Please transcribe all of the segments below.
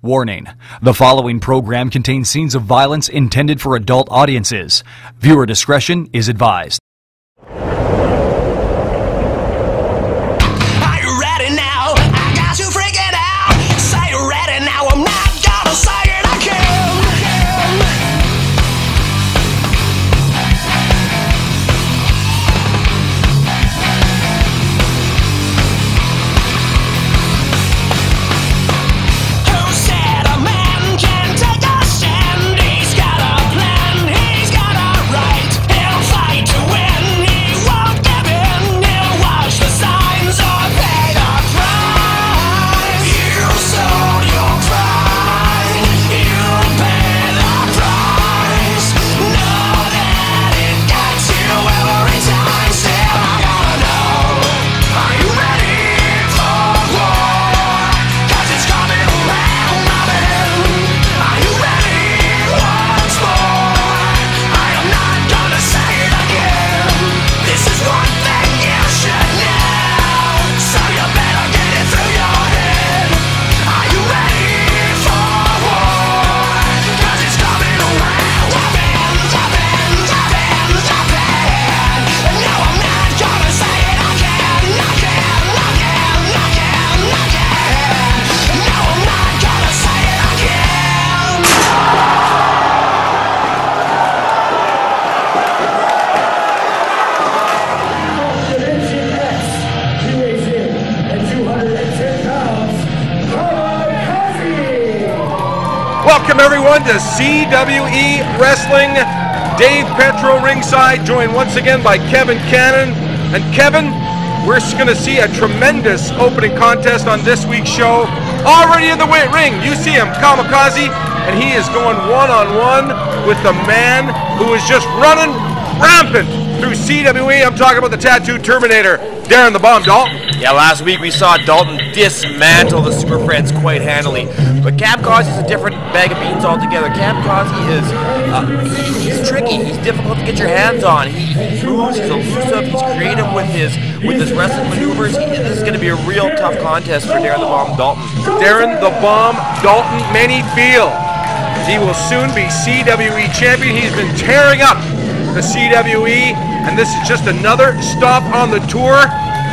Warning: the following program contains scenes of violence intended for adult audiences. Viewer discretion is advised. Are you ready now? I got you freaking out. Say you're ready now. I'm not gonna say it again. Who said a man can take a stand? He's got a plan, he's got a right. He'll fight to win, he won't give in. He'll watch the signs or pay the price. You sold your pride, you'll pay the price. Know that it gets you every time. Still, I gotta know, are you ready for war? 'Cause it's coming around my bend. Are you ready once more? I am not gonna say it again. This is one thing you should know, so you better get it through your head. Are you ready for war? 'Cause it's coming around my bend, my bend, my bend, my bend. And no, I'm not gonna say it again, again, again, again, again. No, I'm not gonna say it again. Dimension X. He weighs in at 210 pounds. Welcome everyone to CWE Wrestling. Dave Petro ringside, joined once again by Kevin Cannon. And Kevin, we're going to see a tremendous opening contest on this week's show. Already in the ring, you see him, Kamikaze, and he is going one-on-one with the man who is just running rampant through CWE. I'm talking about the Tattoo Terminator, Darren the Bomb Dalton. Yeah, last week we saw Dalton dismantle the Super Friends quite handily. But Kamikaze is a different bag of beans altogether. Kamikaze is he's tricky. He's difficult to get your hands on. He moves, he's elusive, he's creative with his wrestling maneuvers. This is going to be a real tough contest for Darren the Bomb Dalton. Darren the Bomb Dalton, many feel he will soon be CWE champion. He's been tearing up the CWE, and this is just another stop on the tour.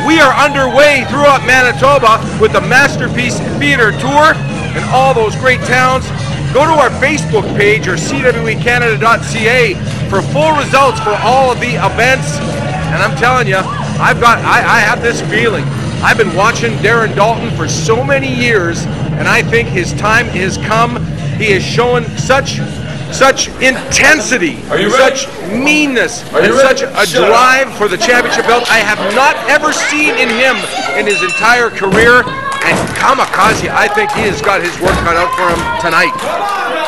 We are underway throughout Manitoba with the Masterpiece Theatre Tour and all those great towns. Go to our Facebook page or CWECanada.ca for full results for all of the events. And I'm telling you, I have this feeling. I've been watching Darren Dalton for so many years, and I think his time has come. He is showing such intensity, such meanness, and such a drive for the championship belt I have not ever seen in him in his entire career. And Kamikaze, I think he has got his work cut out for him tonight.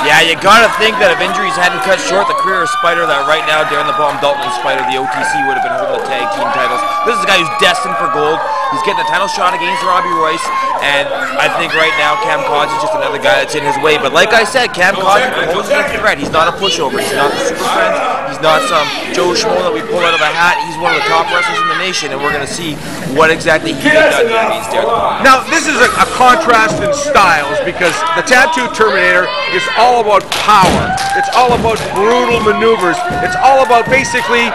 Yeah, you gotta think that if injuries hadn't cut short the career of Spider, that right now Darren the Bomb Dalton and Spider, the OTC, would have been holding the tag team titles. This is a guy who's destined for gold. He's getting a title shot against Robbie Royce, and I think right now Kamikaze is just another guy that's in his way. But like I said, Kamikaze poses a threat. He's not a pushover. He's not the Super Friends. He's not some Joe Schmo that we pull out of a hat. He's one of the top wrestlers in the nation, and we're going to see what exactly he can do against Darren the Bomb. Now, this is a contrast in styles because the Tattoo Terminator is all about power. It's all about brutal maneuvers. It's all about basically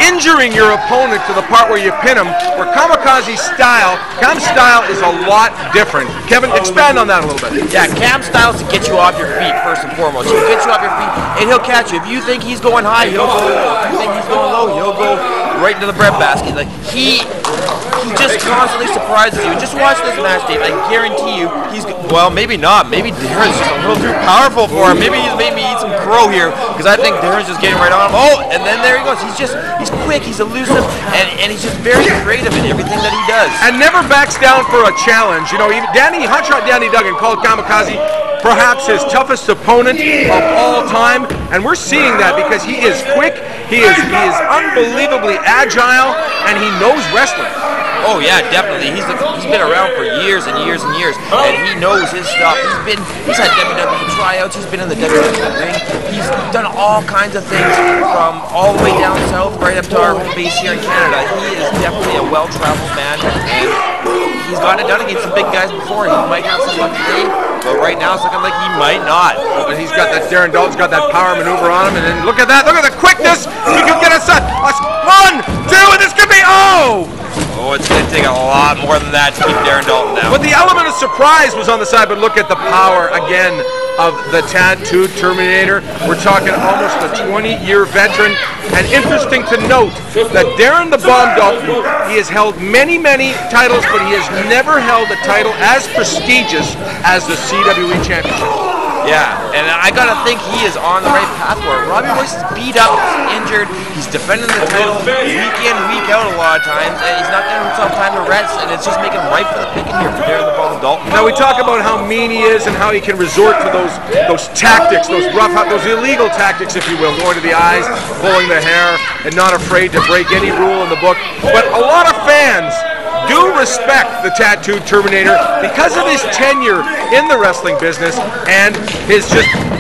injuring your opponent to the part where you pin him, where Kamikaze's style, Cam's style is a lot different. Kevin, expand on that a little bit. Yeah, Cam's style is to get you off your feet first and foremost. He'll get you off your feet and he'll catch you. If you think he's going high, he'll go low. If you think he's going low, he'll go right into the breadbasket. Like he just constantly surprises you. Just watch this match, Dave. I guarantee you, well, maybe not. Maybe Darren's just a little too powerful for him. Maybe he's made me eat some crow here because I think Darren's just getting right on him. Oh, and then there he goes. He's quick, he's elusive, and he's just very creative in everything that he does. And never backs down for a challenge. You know, even Hotshot Danny Duggan called Kamikaze perhaps his toughest opponent of all time, and we're seeing that because he is quick, he is unbelievably agile, and he knows wrestling. Oh yeah, definitely. He's been around for years and years and years, and he knows his stuff. He's had WWE tryouts. He's been in the WWE ring. He's done all kinds of things from all the way down south right up to our home base here in Canada. He is definitely a well-traveled man, and he's gotten it done against some big guys before. He might have some luck today, but right now it's looking like he might not. But he's got that, Darren Dalton's got that power maneuver on him, and then look at that, look at the quickness! He could get us 1, 2, and this could be, oh! Oh, it's going to take a lot more than that to keep Darren Dalton down. But the element of surprise was on the side, but look at the power again of the Tattooed Terminator. We're talking almost a 20-year veteran. And interesting to note that Darren the Bomb Dalton, he has held many, many titles, but he has never held a title as prestigious as the CWE Championship. Yeah, and I gotta think he is on the right path for it. Robbie Royce is beat up, he's injured, he's defending the title week in, week out a lot of times, and he's not giving himself time to rest, and it's just making him right for the picking here for Darren the Bomb Dalton. Now we talk about how mean he is and how he can resort to those tactics, those illegal tactics, if you will, going to the eyes, pulling the hair, and not afraid to break any rule in the book. But a lot of fans do respect the Tattooed Terminator because of his tenure in the wrestling business and his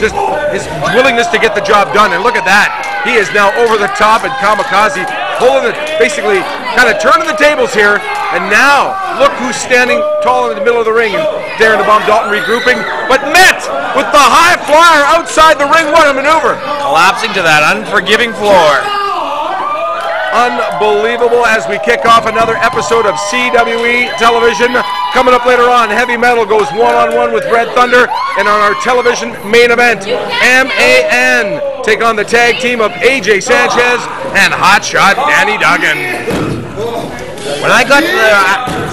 his willingness to get the job done. And look at that. He is now over the top and kamikaze, pulling it, basically kind of turning the tables here. And now, look who's standing tall in the middle of the ring. And Darren the Bomb Dalton regrouping, but met with the high flyer outside the ring. What a maneuver. Collapsing to that unforgiving floor. Unbelievable as we kick off another episode of CWE television. Coming up later on, Heavy Metal goes one-on-one with Red Thunder, and on our television main event, MAN take on the tag team of AJ Sanchez and Hotshot Danny Duggan. When I got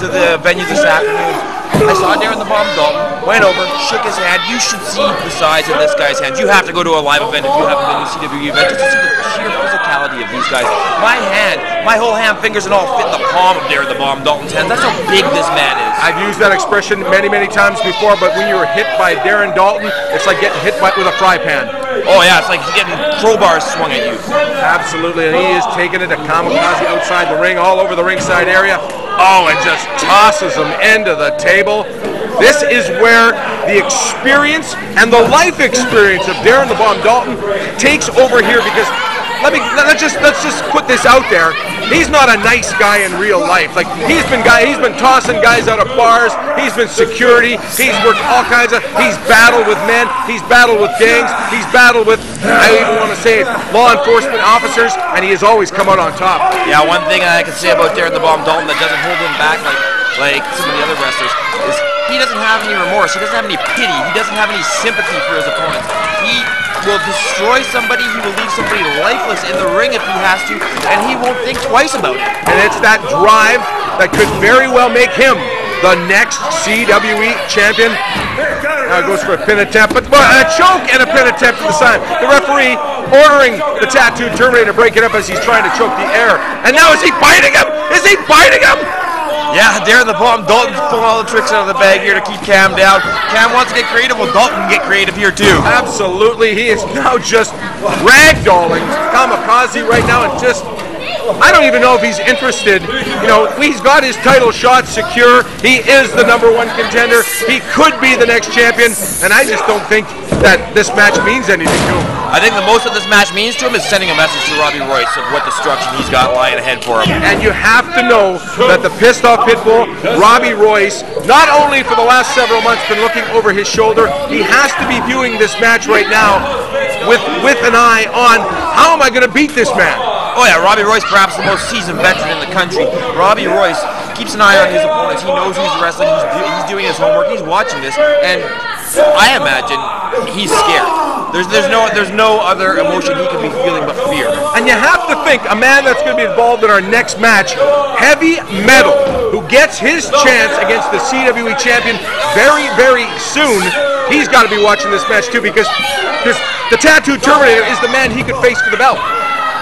to the venue this afternoon, I saw Darren the Bomb Dalton, went over, shook his hand. You should see the size of this guy's hands. You have to go to a live event if you haven't been to a CWE event just to see the sheer physicality of these guys. My whole hand, fingers and all fit in the palm of Darren the Bomb Dalton's hands. That's how big this man is. I've used that expression many, many times before, but when you were hit by Darren Dalton, it's like getting hit with a fry pan. Oh yeah, it's like getting crowbars swung at you. Absolutely, and he is taking it to kamikaze outside the ring, all over the ringside area. Oh, and just tosses him into the table. This is where the experience and the life experience of Darren the Bomb Dalton takes over here, because let's just put this out there. He's not a nice guy in real life. Like he's been tossing guys out of bars. He's been security. He's worked all kinds of. He's battled with men. He's battled with gangs. He's battled with, I even want to say it, law enforcement officers, and he has always come out on top. Yeah, one thing I can say about Darren the Bomb Dalton that doesn't hold him back like some of the other wrestlers is he doesn't have any remorse. He doesn't have any pity. He doesn't have any sympathy for his opponents. He will destroy somebody. He will leave somebody lifeless in the ring if he has to, and he won't think twice about it. And it's that drive that could very well make him the next CWE champion. Now it goes for a pin attempt, but a choke and a pin attempt to the side. The referee ordering the Tattooed Terminator to break it up as he's trying to choke the air. And now is he biting him? Is he biting him? Yeah, Darren the Bomb Dalton's pulling all the tricks out of the bag here to keep Cam down. Cam wants to get creative, well Dalton can get creative here too. Absolutely, he is now just ragdolling kamikaze right now, and just, I don't even know if he's interested. You know, he's got his title shot secure. He is the #1 contender. He could be the next champion, and I just don't think that this match means anything to him. I think the most that this match means to him is sending a message to Robbie Royce of what destruction he's got lying ahead for him. And you have to know that the pissed off pitbull, Robbie Royce, not only for the last several months been looking over his shoulder, he has to be viewing this match right now with an eye on, how am I going to beat this man? Oh yeah, Robbie Royce, perhaps the most seasoned veteran in the country. Robbie Royce keeps an eye on his opponents. He knows who's wrestling. He's doing his homework. He's watching this, and I imagine he's scared. There's no other emotion he can be feeling but fear. And you have to think, a man that's going to be involved in our next match, Heavy Metal, who gets his chance against the CWE champion very, very soon, he's got to be watching this match too, because the Tattooed Terminator is the man he could face for the belt.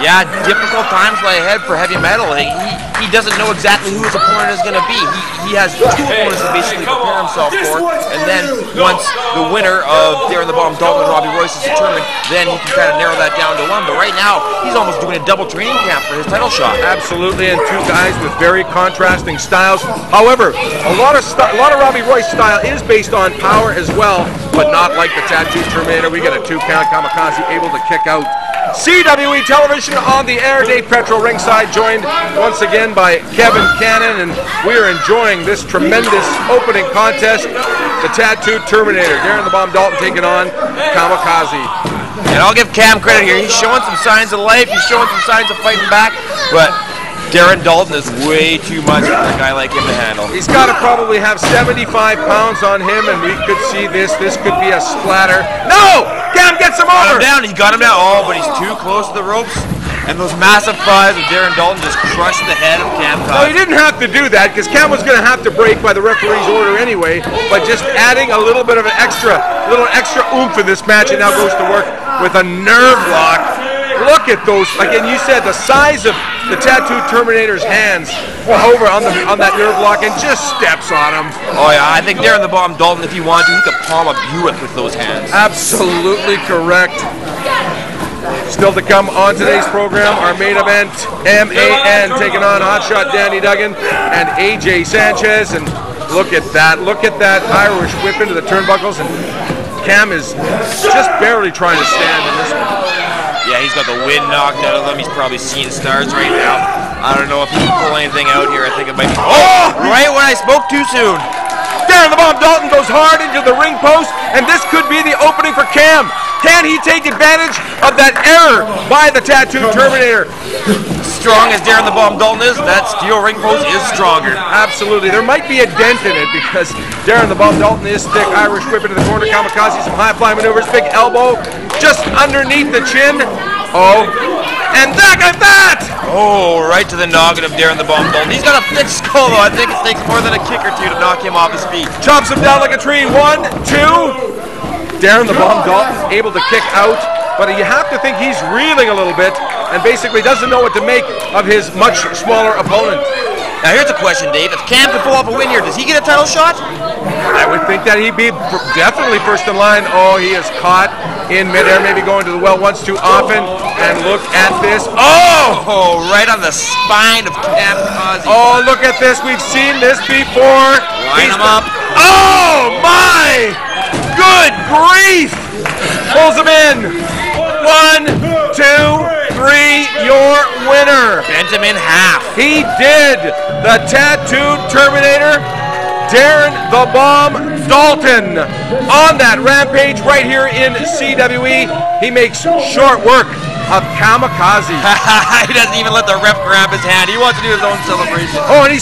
Yeah, difficult times lie ahead for Heavy Metal. He doesn't know exactly who his opponent is going to be. He has two opponents to basically prepare himself for, and then once the winner of Darren the Bomb Dalton and Robbie Royce is determined, then he can kind of narrow that down to one. But right now, he's almost doing a double training camp for his title shot. Absolutely, and two guys with very contrasting styles. However, a lot of Robbie Royce style is based on power as well, but not like the Tattooed Terminator. We get a 2 count, kamikaze able to kick out CWE Television on the air. Dave Petro ringside, joined once again by Kevin Cannon, and we are enjoying this tremendous opening contest. The Tattooed Terminator, Darren the Bomb Dalton taking on Kamikaze. And I'll give Cam credit here. He's showing some signs of life. He's showing some signs of fighting back, but Darren Dalton is way too much for a guy like him to handle. He's got to probably have 75 pounds on him, and we could see this. This could be a splatter. No! Cam gets him over! Got him down. He got him down. Oh, but he's too close to the ropes. And those massive thighs of Darren Dalton just crushed the head of Cam. No, he didn't have to do that, because Cam was going to have to break by the referee's order anyway, but just adding a little bit of an extra oomph in this match, and now goes to work with a nerve lock. Look at those, again, you said the size of the Tattooed Terminator's hands over on that nerve lock and just steps on him. Oh yeah, I think Darren the Bomb Dalton, if he wanted to, he could palm a Buick with those hands. Absolutely correct. Still to come on today's program, our main event, MAN taking on Hotshot Danny Duggan and AJ Sanchez. And look at that Irish whip into the turnbuckles, and Cam is just barely trying to stand in this one. Yeah, he's got the wind knocked out of him. He's probably seeing stars right now. I don't know if he can pull anything out here. I think it might be... Oh! Right when I spoke too soon. Darren the Bomb Dalton goes hard into the ring post, and this could be the opening for Cam. Can he take advantage of that error by the Tattooed Terminator? Strong as Darren the Bomb Dalton is, that steel ring post is stronger. Absolutely. There might be a dent in it because Darren the Bomb Dalton is thick. Irish whip into the corner. Kamikaze, some high fly maneuvers. Big elbow just underneath the chin. Oh, and that got that! Oh, right to the noggin of Darren the Bomb Dalton. He's got a thick skull, though. I think it takes more than a kick or two to knock him off his feet. Chops him down like a tree. 1, 2. Darren the Bomb Dalton able to kick out, but you have to think he's reeling a little bit and basically doesn't know what to make of his much smaller opponent. Now here's a question, Dave. If Cam can pull off a win here, does he get a title shot? I would think that he'd be definitely first in line. Oh, he is caught in midair, maybe going to the well once too often. And look at this. Oh, right on the spine of Kamikaze. Oh, look at this. We've seen this before. Line him up. Oh, my! Good grief! Pulls him in. 1, 2, 3, your winner. Bent him in half. He did. The Tattooed Terminator, Darren the Bomb Dalton, on that rampage right here in CWE. He makes short work of Kamikaze. He doesn't even let the ref grab his hand. He wants to do his own celebration. Oh, and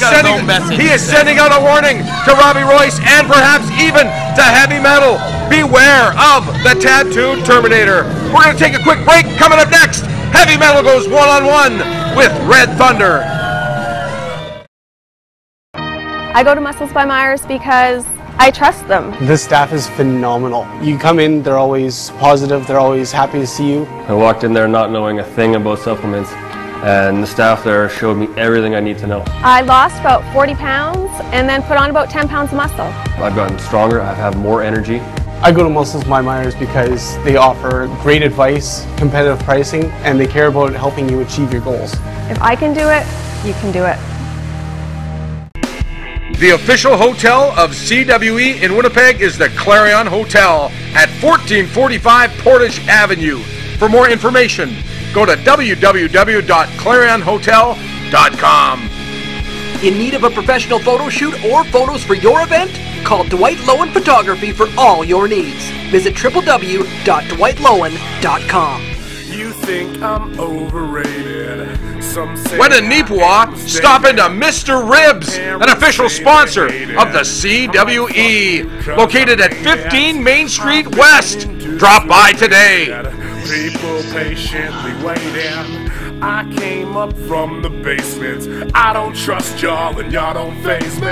he is sending out a warning to Robbie Royce and perhaps even to Heavy Metal. Beware of the Tattooed Terminator. We're going to take a quick break. Coming up next, Heavy Metal goes one-on-one with Red Thunder. I go to Muscles by Myers because I trust them. The staff is phenomenal. You come in, they're always positive, they're always happy to see you. I walked in there not knowing a thing about supplements, and the staff there showed me everything I need to know. I lost about 40 pounds and then put on about 10 pounds of muscle. I've gotten stronger, I have more energy. I go to Muscles by Myers because they offer great advice, competitive pricing, and they care about helping you achieve your goals. If I can do it, you can do it. The official hotel of CWE in Winnipeg is the Clarion Hotel at 1445 Portage Avenue. For more information, go to www.clarionhotel.com. In need of a professional photo shoot or photos for your event? Call Dwight Lowen Photography for all your needs. Visit www.dwightlowen.com. You think I'm overrated? Some say When in Nipawin, stop into Mr. Ribs, an official sponsor of the CWE, located at 15 Main Street West. Drop by today. people patiently waiting. I came up from the basement. I don't trust y'all and y'all don't faze me.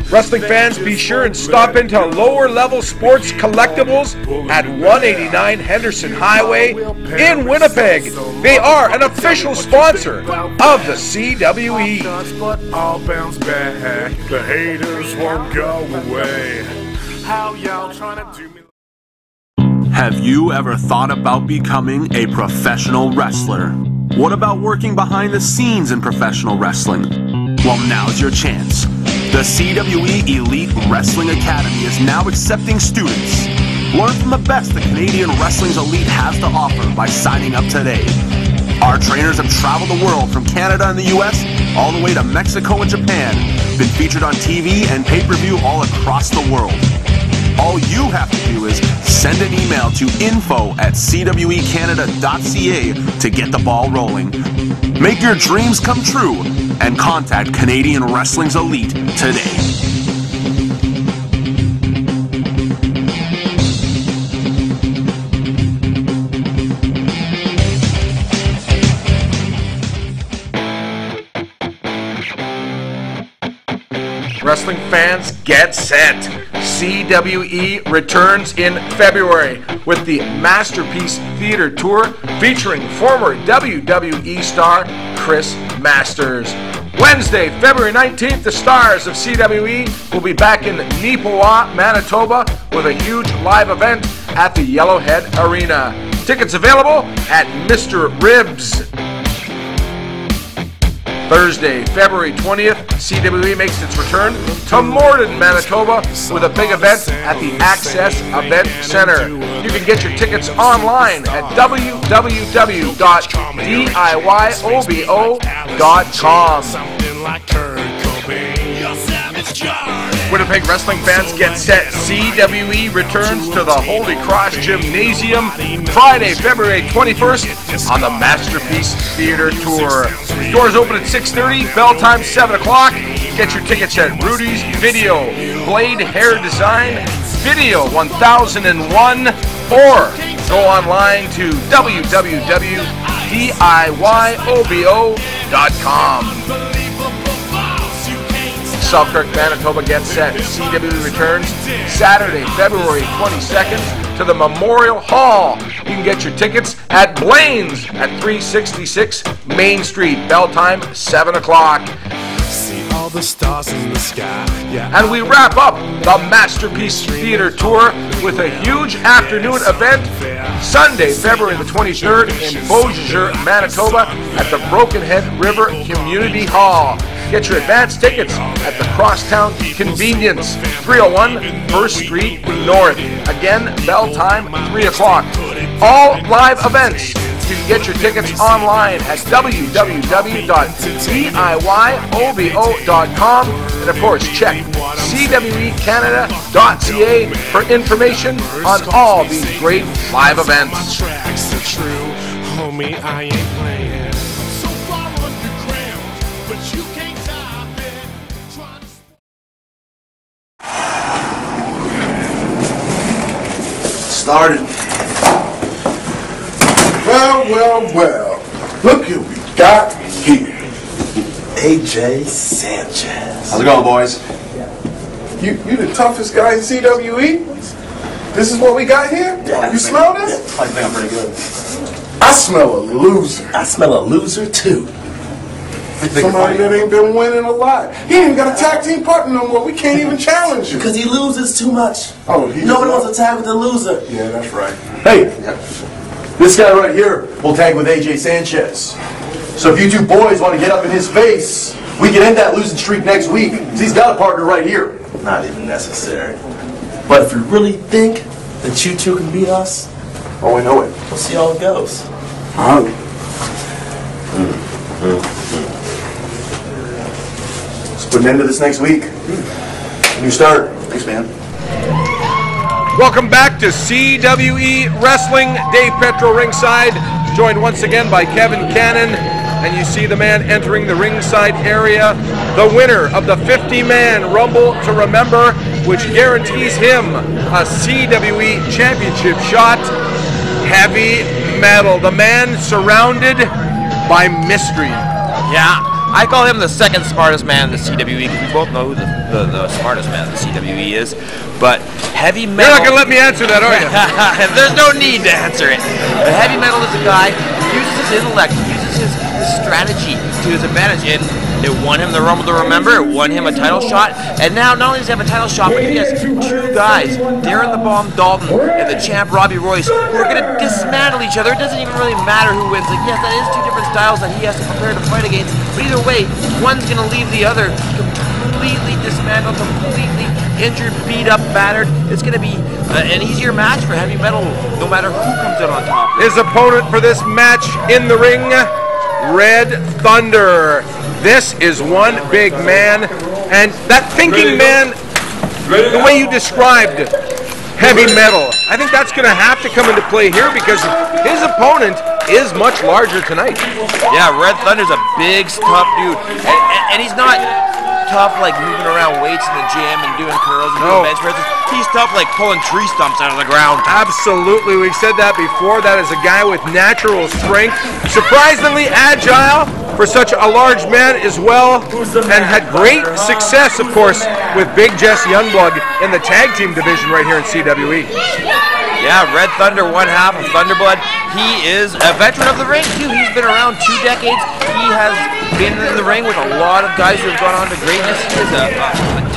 Wrestling fans, be sure and stop into Lower Level Sports Collectibles at 189 Henderson Highway in Winnipeg. They are an official sponsor of the CWE. But I'll bounce back. The haters won't go away. How y'all trying to do me? Have you ever thought about becoming a professional wrestler? What about working behind the scenes in professional wrestling? Well, now's your chance. The CWE Elite Wrestling Academy is now accepting students. Learn from the best the Canadian Wrestling's Elite has to offer by signing up today. Our trainers have traveled the world from Canada and the US all the way to Mexico and Japan, been featured on TV and pay-per-view all across the world. All you have to do is send an email to info@cwecanada.ca to get the ball rolling. Make your dreams come true and contact Canadian Wrestling's Elite today. Wrestling fans, get set. CWE returns in February with the Masterpiece Theater Tour featuring former WWE star Chris Masters. Wednesday, February 19th, the stars of CWE will be back in Neepawa, Manitoba with a huge live event at the Yellowhead Arena. Tickets available at Mr. Ribs. Thursday, February 20th, CWE makes its return to Morden, Manitoba with a big event at the Access Event Center. You can get your tickets online at www.diyobo.com. Winnipeg wrestling fans, get set. CWE returns to the Holy Cross Gymnasium Friday, February 21st on the Masterpiece Theater Tour. Doors open at 6:30, bell time 7 o'clock. Get your tickets at Rudy's Video, Blade Hair Design, Video 1001, or go online to www.diyobo.com. Selkirk, Manitoba gets set. CWE returns Saturday, February 22nd to the Memorial Hall. You can get your tickets at Blaine's at 366 Main Street. Bell time 7 o'clock. See all the stars in the sky. Yeah. And we wrap up the Masterpiece Theater Tour with a huge afternoon event Sunday, February the 23rd in Beausejour, Manitoba at the Broken Head River Community Hall. Get your advance tickets at the Crosstown Convenience, 301 1st Street North. Again, bell time 3 o'clock. All live events. You can get your tickets online at www.diyobo.com. And of course, check CWEcanada.ca for information on all these great live events. Tracks are true, homie, I ain't playing. So far underground, but you can't stop it. Started. Well. Look who we got here. AJ Sanchez. How's it going, boys? You the toughest guy in CWE? This is what we got here? Yeah, you smell this? I think I'm pretty good. I smell a loser. I smell a loser, too. Somebody that ain't been winning a lot. He ain't got a tag team partner no more. We can't even challenge you. Because he loses too much. Oh, nobody wants to tag with the loser. Yeah, that's right. Hey, this guy right here will tag with AJ Sanchez. So if you two boys want to get up in his face, we can end that losing streak next week. He's got a partner right here. Not even necessary. But if you really think that you two can beat us, oh, I know it. We'll see how it goes. Let's put an end to this next week. New start. Thanks, man. Welcome back to CWE Wrestling. Dave Petro ringside, joined once again by Kevin Cannon. And you see the man entering the ringside area, the winner of the 50-man Rumble to Remember, which guarantees him a CWE championship shot. Heavy Metal, the man surrounded by mystery. Yeah, I call him the second smartest man in the CWE, because we both know who the smartest man in the CWE is. But Heavy Metal... You're not going to let me answer that, are you? There's no need to answer it. But Heavy Metal is a guy who uses his intellect, uses his strategy to his advantage, and it won him the Rumble to Remember, it won him a title shot, and now not only does he have a title shot, but he has two guys, Darren the Bomb Dalton and the champ Robbie Royce, who are going to dismantle each other. It doesn't even really matter who wins. Like, yes, that is two different styles that he has to prepare to fight against, but either way, one's going to leave the other completely dismantled, completely injured, beat up, battered. It's going to be an easier match for Heavy Metal, no matter who comes out on top. His opponent for this match in the ring, Red Thunder. This is one big man, and that thinking man, the way you described Heavy Metal, I think that's going to have to come into play here because his opponent is much larger tonight. Yeah, Red Thunder's a big, tough dude, and he's not tough like moving around weights in the gym and doing curls and doing bench presses. He's tough like pulling tree stumps out of the ground. Absolutely, we've said that before. That is a guy with natural strength, surprisingly agile for such a large man as well, and had great success, of course, with Big Jess Youngblood in the tag team division right here in CWE. Yeah, Red Thunder, one half of Thunderblood. He is a veteran of the ring, too. He's been around 2 decades. He has been in the ring with a lot of guys who have gone on to greatness. He is a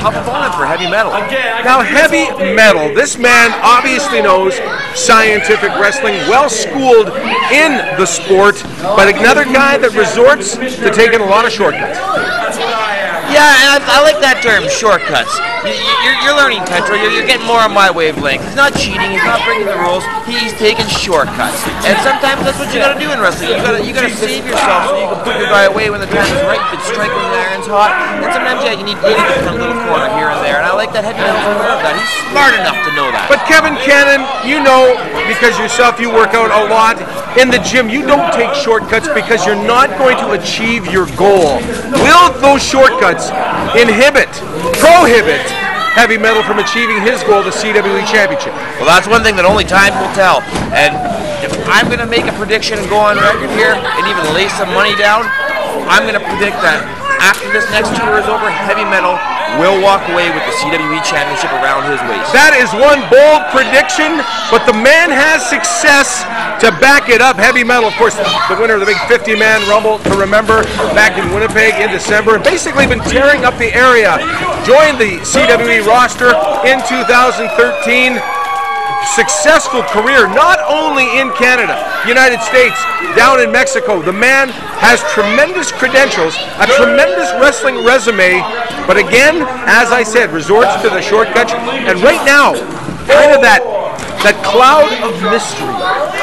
tough opponent for Heavy Metal. Now, Heavy Metal, this man obviously knows scientific wrestling, well-schooled in the sport, but another guy that resorts to taking a lot of shortcuts. Yeah, and I like that term, shortcuts. You're learning, Petro. You're getting more on my wavelength. He's not cheating. He's not breaking the rules. He's taking shortcuts. And sometimes that's what you gotta do in wrestling. You gotta save yourself so you can put your guy away when the time is right. You can strike when the iron's hot. And sometimes, yeah, you need to come to the corner here and there. And I like that Heavy Metal's aware of that. He's smart enough to know that. But Kevin Cannon, you know, because yourself, you work out a lot in the gym. You don't take shortcuts because you're not going to achieve your goal. Will those shortcuts prohibit Heavy Metal from achieving his goal, the CWE Championship? Well, that's one thing that only time will tell. And if I'm going to make a prediction and go on record here and even lay some money down, I'm going to predict that after this next tour is over, Heavy Metal will walk away with the CWE Championship around his waist. That is one bold prediction, but the man has success to back it up. Heavy Metal, of course, the winner of the big 50-man Rumble, to remember, back in Winnipeg in December, and basically been tearing up the area. Joined the CWE roster in 2013. Successful career, not only in Canada, United States, down in Mexico. The man has tremendous credentials, a tremendous wrestling resume, but again, as I said, resorts to the shortcuts. And right now, kind of that cloud of mystery.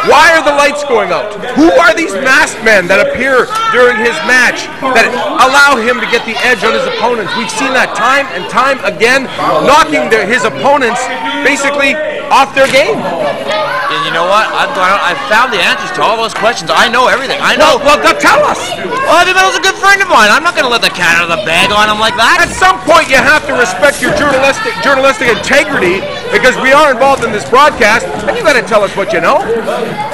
Why are the lights going out? Who are these masked men that appear during his match that allow him to get the edge on his opponents? We've seen that time and time again, knocking his opponents basically off their game. And you know what? I've gone out, I've found the answers to all those questions. I know everything. I know. Well, tell us. Well, Heavy Metal's a good friend of mine. I'm not going to let the cat out of the bag on him like that. At some point, you have to respect your journalistic integrity, because we are involved in this broadcast, and you got to tell us what you know.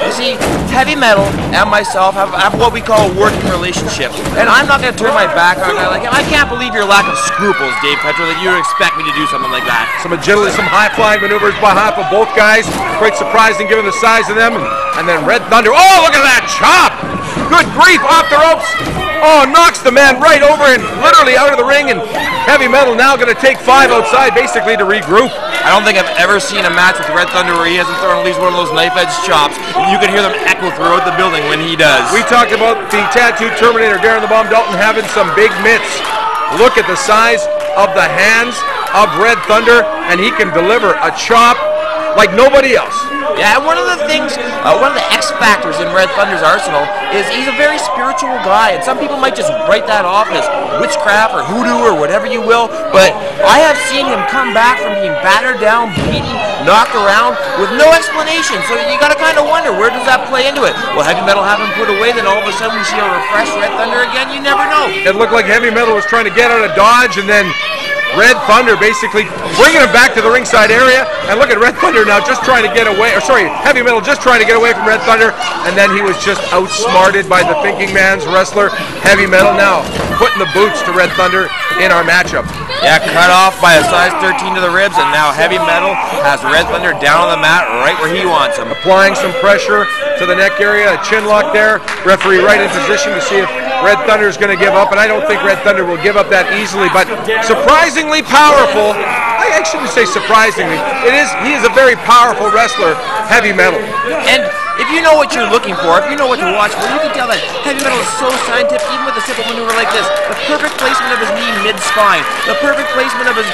You see, Heavy Metal and myself have what we call a working relationship, and I'm not going to turn my back on a guy like him. I can't believe your lack of scruples, Dave Petro, that you would expect me to do something like that. Some agility, some high-flying maneuvers by half of both guys. Quite surprising given the size of them. And then Red Thunder. Oh, look at that chop! Good grief, off the ropes. Oh, knocks the man right over and literally out of the ring. And Heavy Metal now going to take 5 outside basically to regroup. I don't think I've ever seen a match with Red Thunder where he hasn't thrown at least one of those knife-edge chops. You can hear them echo throughout the building when he does. We talked about the Tattooed Terminator, Darren the Bomb Dalton, having some big mitts. Look at the size of the hands of Red Thunder, and he can deliver a chop like nobody else. Yeah, and one of the things, one of the X factors in Red Thunder's arsenal is he's a very spiritual guy, and some people might just write that off as witchcraft or hoodoo or whatever you will, but I have seen him come back from being battered down, beaten, knocked around with no explanation, so you gotta kind of wonder, where does that play into it? Will Heavy Metal have him put away, then all of a sudden we see a refreshed Red Thunder again? You never know. It looked like Heavy Metal was trying to get out of dodge, and then Red Thunder basically bringing him back to the ringside area, and look at Red Thunder now just trying to get away, or sorry, Heavy Metal just trying to get away from Red Thunder, and then he was just outsmarted by the thinking man's wrestler, Heavy Metal, now putting the boots to Red Thunder in our matchup. Yeah, cut off by a size 13 to the ribs, and now Heavy Metal has Red Thunder down on the mat right where he wants him. Applying some pressure to the neck area, a chin lock there, referee right in position to see if Red Thunder is going to give up, and I don't think Red Thunder will give up that easily, but surprisingly powerful. I shouldn't say surprisingly. He is a very powerful wrestler, Heavy Metal. And if you know what you're looking for, if you know what to watch for, you can tell that Heavy Metal is so scientific, even with a simple maneuver like this. The perfect placement of his knee mid-spine, the perfect placement of his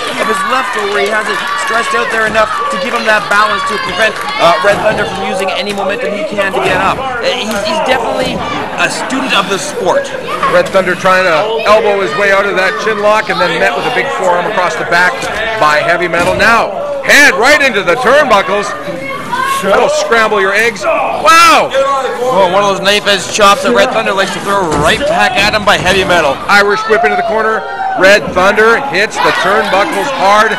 left foot where he has it stretched out there enough to give him that balance to prevent Red Thunder from using any momentum he can to get up. He's definitely a student of the sport. Red Thunder trying to elbow his way out of that chin lock and then met with a big forearm across the back by Heavy Metal. Now, head right into the turnbuckles. That'll scramble your eggs. Wow! Oh, one of those knife-edge chops that Red Thunder likes to throw right back at him by Heavy Metal. Irish whip into the corner. Red Thunder hits the turnbuckles hard.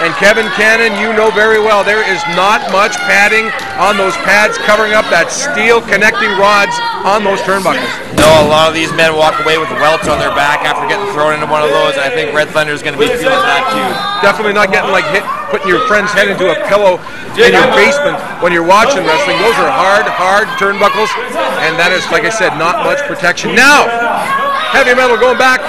And Kevin Cannon, you know very well, there is not much padding on those pads covering up that steel connecting rods on those turnbuckles. No, a lot of these men walk away with welts on their back after getting thrown into one of those, and I think Red Thunder is going to be feeling that too. Definitely not getting like hit, putting your friend's head into a pillow in your basement when you're watching wrestling. Those are hard turnbuckles, and that is, like I said, not much protection. Now, Heavy Metal going back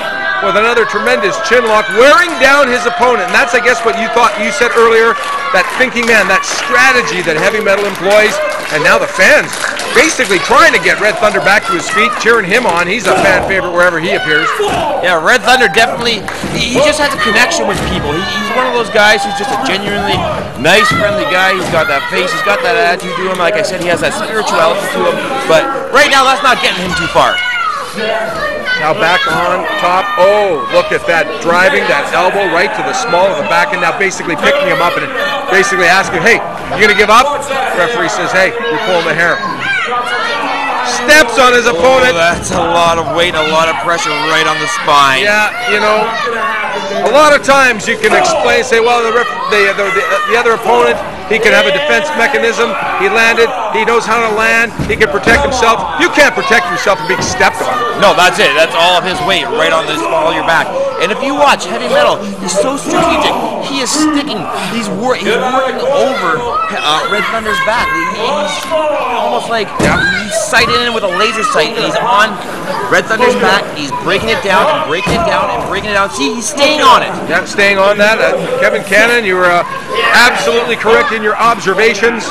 with another tremendous chin lock, wearing down his opponent. And that's, I guess, what you said earlier, that thinking man, that strategy that Heavy Metal employs. And now the fans basically trying to get Red Thunder back to his feet, cheering him on. He's a fan favorite wherever he appears. Yeah, Red Thunder definitely, he just has a connection with people. He's one of those guys who's just a genuinely nice, friendly guy. He's got that face, he's got that attitude to him. Like I said, he has that spirituality to him. But right now, that's not getting him too far. Now back on top. Oh, look at that, driving that elbow right to the small of the back, and now basically picking him up and basically asking, hey, you gonna give up? Referee says, hey, you're pulling the hair. Steps on his opponent. Oh, that's a lot of weight, a lot of pressure right on the spine. Yeah, you know, a lot of times you can explain, say, well, the other opponent, he can have a defense mechanism. He landed. He knows how to land. He can protect himself. You can't protect yourself from being stepped on. No, that's it. That's all of his weight right on the small of your back. And if you watch Heavy Metal, he's so strategic. He is sticking. He's working over Red Thunder's back. He's almost like he's sighted in with a laser sight. And he's on Red Thunder's back. He's breaking it down and breaking it down and breaking it down. See, he's staying on it. Yeah, staying on that. Kevin Cannon, you were absolutely correct in your observations.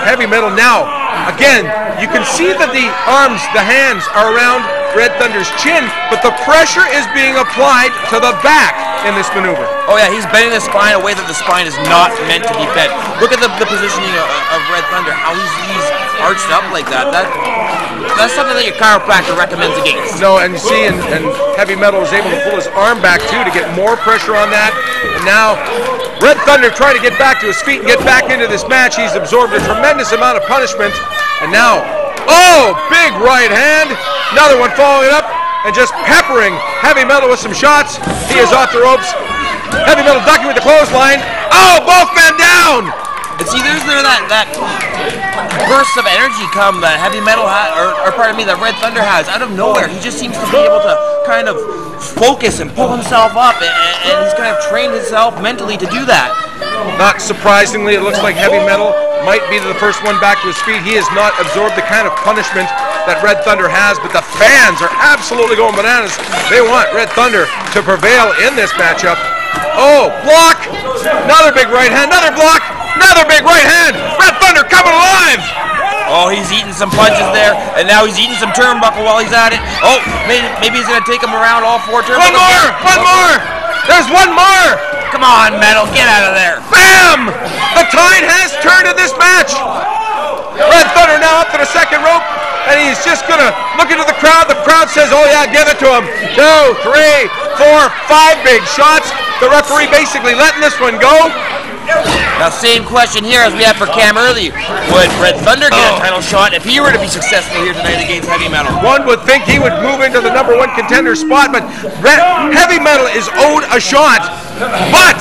Heavy Metal now, again, you can see that the arms, the hands are around Red Thunder's chin, but the pressure is being applied to the back in this maneuver. Oh yeah, he's bending the spine a way that the spine is not meant to be bent. Look at the positioning of Red Thunder, how he's arched up like that. That's something that your chiropractor recommends against. No, and you see, and Heavy Metal is able to pull his arm back too to get more pressure on that. And now Red Thunder trying to get back to his feet and get back into this match. He's absorbed a tremendous amount of punishment. And now, oh, big right hand. Another one following it up and just peppering Heavy Metal with some shots. He is off the ropes. Heavy Metal ducking with the clothesline. Oh, both men down. And see, there's that burst of energy come that Heavy Metal has, or pardon me, that Red Thunder has out of nowhere. He just seems to be able to kind of focus and pull himself up, and he's kind of trained himself mentally to do that. Not surprisingly, it looks like Heavy Metal might be the first one back to his feet. He has not absorbed the kind of punishment that Red Thunder has, but the fans are absolutely going bananas. They want Red Thunder to prevail in this matchup. Oh, block! Another big right hand, another block! Another big right hand! Red Thunder coming alive! Oh, he's eating some punches there, and now he's eating some turnbuckle while he's at it. Oh, maybe he's going to take him around all four turnbuckles. One more! One more! There's one more! Come on, Metal, get out of there. Bam! The tide has turned in this match! Red Thunder now up to the second rope, and he's just going to look into the crowd. The crowd says, oh yeah, give it to him. 2, 3, 4, 5 big shots. The referee basically letting this one go. Now, same question here as we had for Cam earlier. Would Red Thunder get a title shot if he were to be successful here tonight against Heavy Metal? One would think he would move into the #1 contender spot, but Heavy Metal is owed a shot. But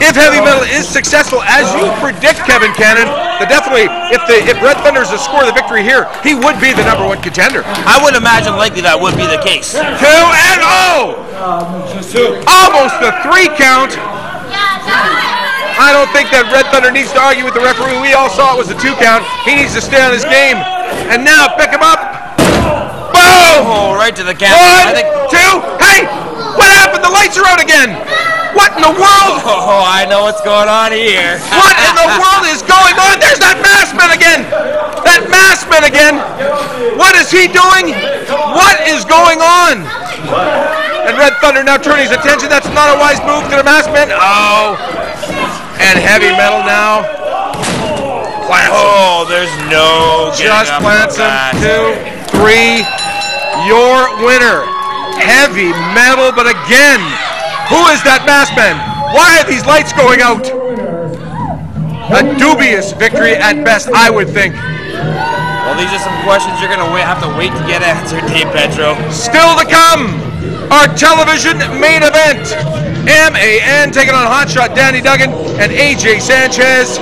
if Heavy Metal is successful, as you predict, Kevin Cannon, that definitely, if Red Thunder is to score the victory here, he would be the #1 contender. I would imagine likely that would be the case. 2 and 0! Almost a 3 count. I don't think that Red Thunder needs to argue with the referee. We all saw it was a 2 count. He needs to stay on his game. And now pick him up. Boom! Oh, right to the cap. 1, 2. Hey! What happened? The lights are out again. What in the world? Oh, I know what's going on here. What in the world is going on? There's that masked man again. That masked he doing? What is going on? And Red Thunder now turning his attention. That's not a wise move to the masked man. Oh. And Heavy Metal now. Plants him. Oh, there's no just plants him. 2, 3. Your winner, Heavy Metal. But again, who is that masked man? Why are these lights going out? A dubious victory at best, I would think. Well, these are some questions you're going to have to wait to get answered, Dave Petro. Still to come, our television main event. MAN taking on Hotshot Danny Duggan and AJ Sanchez.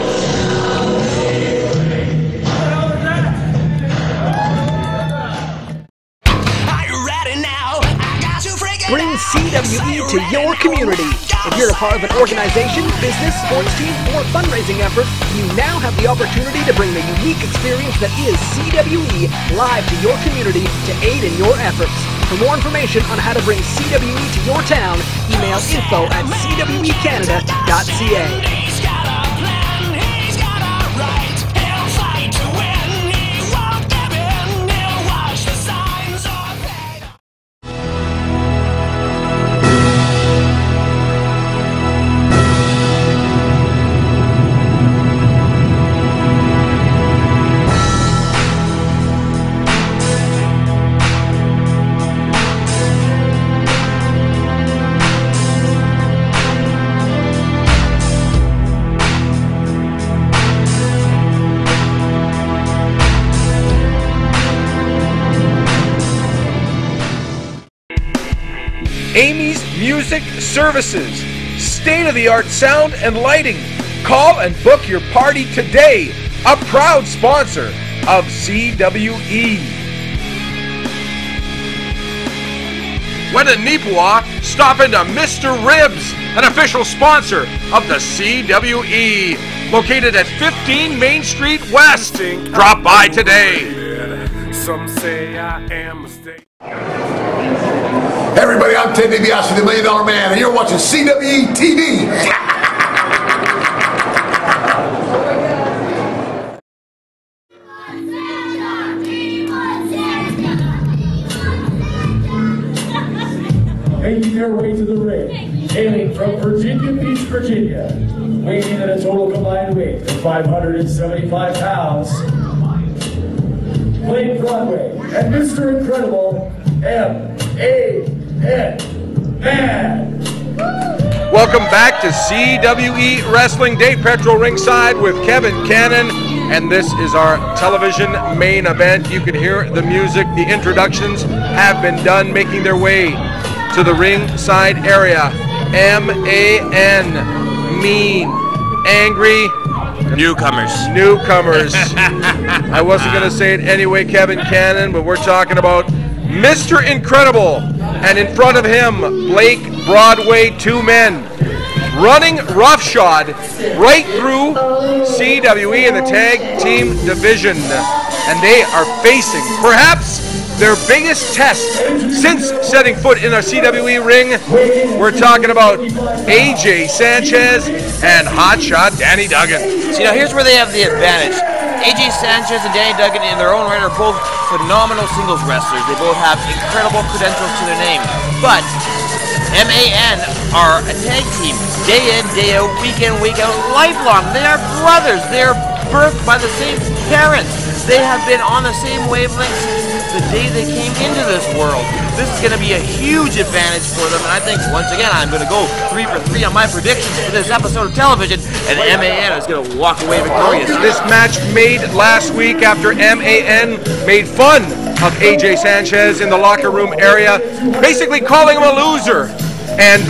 Bring CWE to your community. If you're a part of an organization, business, sports team, or fundraising effort, you now have the opportunity to bring the unique experience that is CWE live to your community to aid in your efforts. For more information on how to bring CWE to your town, email info@cwecanada.ca. Amy's Music Services, state-of-the-art sound and lighting. Call and book your party today. A proud sponsor of CWE. When in Nipawin, stop into Mr. Ribs, an official sponsor of the CWE. Located at 15 Main Street West. Drop by today. Some say I am mistaken. Hey everybody, I'm Ted DiBiase, the $1 Million Man, and you're watching CWE TV. Making their way to the ring, hailing from Virginia Beach, Virginia, weighing in at a total combined weight of 575 pounds, playing Broadway, and Mr. Incredible, M.A.N. Welcome back to CWE Wrestling. Dave Petro ringside with Kevin Cannon, and this is our television main event. You can hear the music. The introductions have been done, making their way to the ringside area. M.A.N. Mean, Angry, Newcomers. I wasn't going to say it anyway, Kevin Cannon, but we're talking about Mr. Incredible, and in front of him, Blake Broadway, 2 men, running roughshod right through CWE in the tag team division, and they are facing perhaps their biggest test since setting foot in a CWE ring. We're talking about AJ Sanchez and Hotshot Danny Duggan. See, now here's where they have the advantage. AJ Sanchez and Danny Duggan in their own right are both phenomenal singles wrestlers. They both have incredible credentials to their name. But MAN are a tag team, day in, day out, week in, week out, lifelong. They are brothers. They are birthed by the same parents. They have been on the same wavelength since the day they came into this world. This is going to be a huge advantage for them, and I think, once again, I'm going to go 3 for 3 on my predictions for this episode of television, and MAN is going to walk away victorious. This match made last week after MAN made fun of AJ Sanchez in the locker room area, basically calling him a loser, and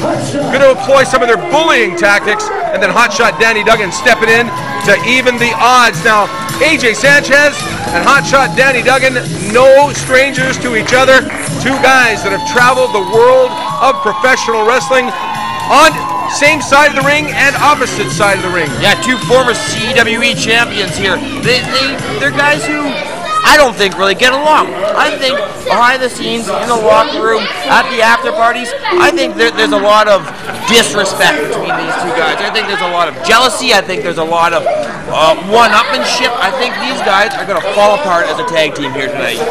going to employ some of their bullying tactics, and then Hotshot Danny Duggan stepping in to even the odds. Now, AJ Sanchez and Hotshot Danny Duggan, no strangers to each other. 2 guys that have traveled the world of professional wrestling on same side of the ring and opposite side of the ring. Yeah, 2 former CWE champions here. They're guys who I don't think really get along. I think behind the scenes, in the locker room, at the after parties, I think there's a lot of disrespect between these two guys. I think there's a lot of jealousy. I think there's a lot of one-upmanship. I think these guys are going to fall apart as a tag team here tonight.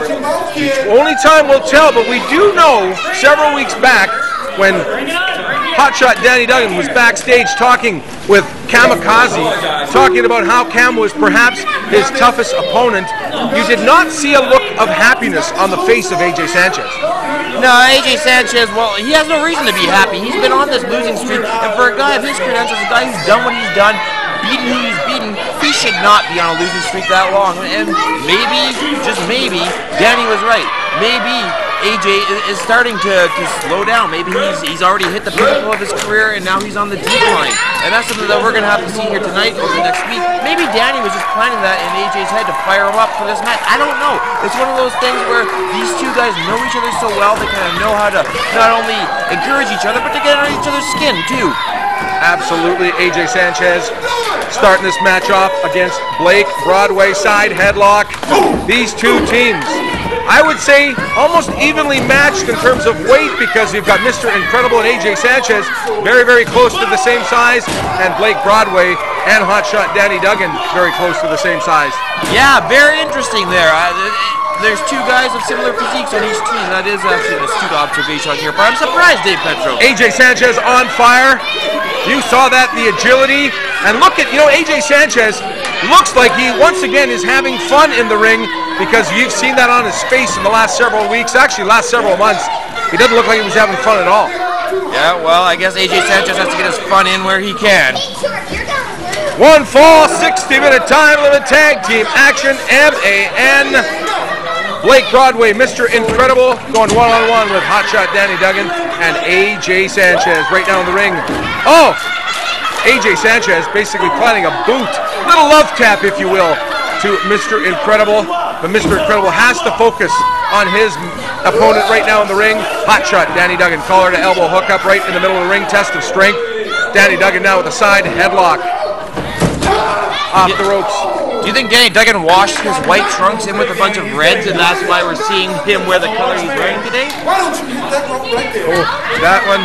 Only time will tell, but we do know several weeks back when Hotshot Danny Duggan was backstage talking with Kamikaze, talking about how Cam was perhaps his toughest opponent. You did not see a look of happiness on the face of AJ Sanchez. No, AJ Sanchez, well, he has no reason to be happy. He's been on this losing streak, and for a guy of his credentials, a guy who's done what he's done, beaten who he's beaten, he should not be on a losing streak that long. And maybe, just maybe, Danny was right. Maybe AJ is starting to slow down. Maybe he's already hit the pinnacle of his career and now he's on the decline. And that's something that we're going to have to see here tonight over the next week. Maybe Danny was just planning that in AJ's head to fire him up for this match. I don't know. It's one of those things where these two guys know each other so well, they kind of know how to not only encourage each other, but to get under each other's skin too. Absolutely. AJ Sanchez starting this match off against Blake. Broadway side headlock. These two teams, I would say, almost evenly matched in terms of weight, because you've got Mr. Incredible and AJ Sanchez very, very close to the same size, and Blake Broadway and Hotshot Danny Duggan very close to the same size. Yeah, very interesting there. There's two guys of similar physiques on each team. That is actually an astute observation on your part. I'm surprised, Dave Petro. AJ Sanchez on fire. You saw that, the agility. And look at, AJ Sanchez looks like he once again is having fun in the ring, because you've seen that on his face in the last several weeks, actually last several months. He doesn't look like he was having fun at all. Yeah, well, I guess AJ Sanchez has to get his fun in where he can. One fall, 60-minute time limit tag team action, MAN. Blake Broadway, Mr. Incredible, going one-on-one with Hotshot Danny Duggan and AJ Sanchez right now in the ring. Oh, AJ Sanchez basically planting a boot, little love tap, if you will, to Mr. Incredible. But Mr. Incredible has to focus on his opponent right now in the ring. Hotshot Danny Duggan, collar to elbow hookup right in the middle of the ring, test of strength. Danny Duggan now with a side headlock off the ropes. Do you think Danny Duggan washed his white trunks in with a bunch of reds, and that's why we're seeing him wear the color he's wearing today? Why don't you use that rope right there? Oh, that one,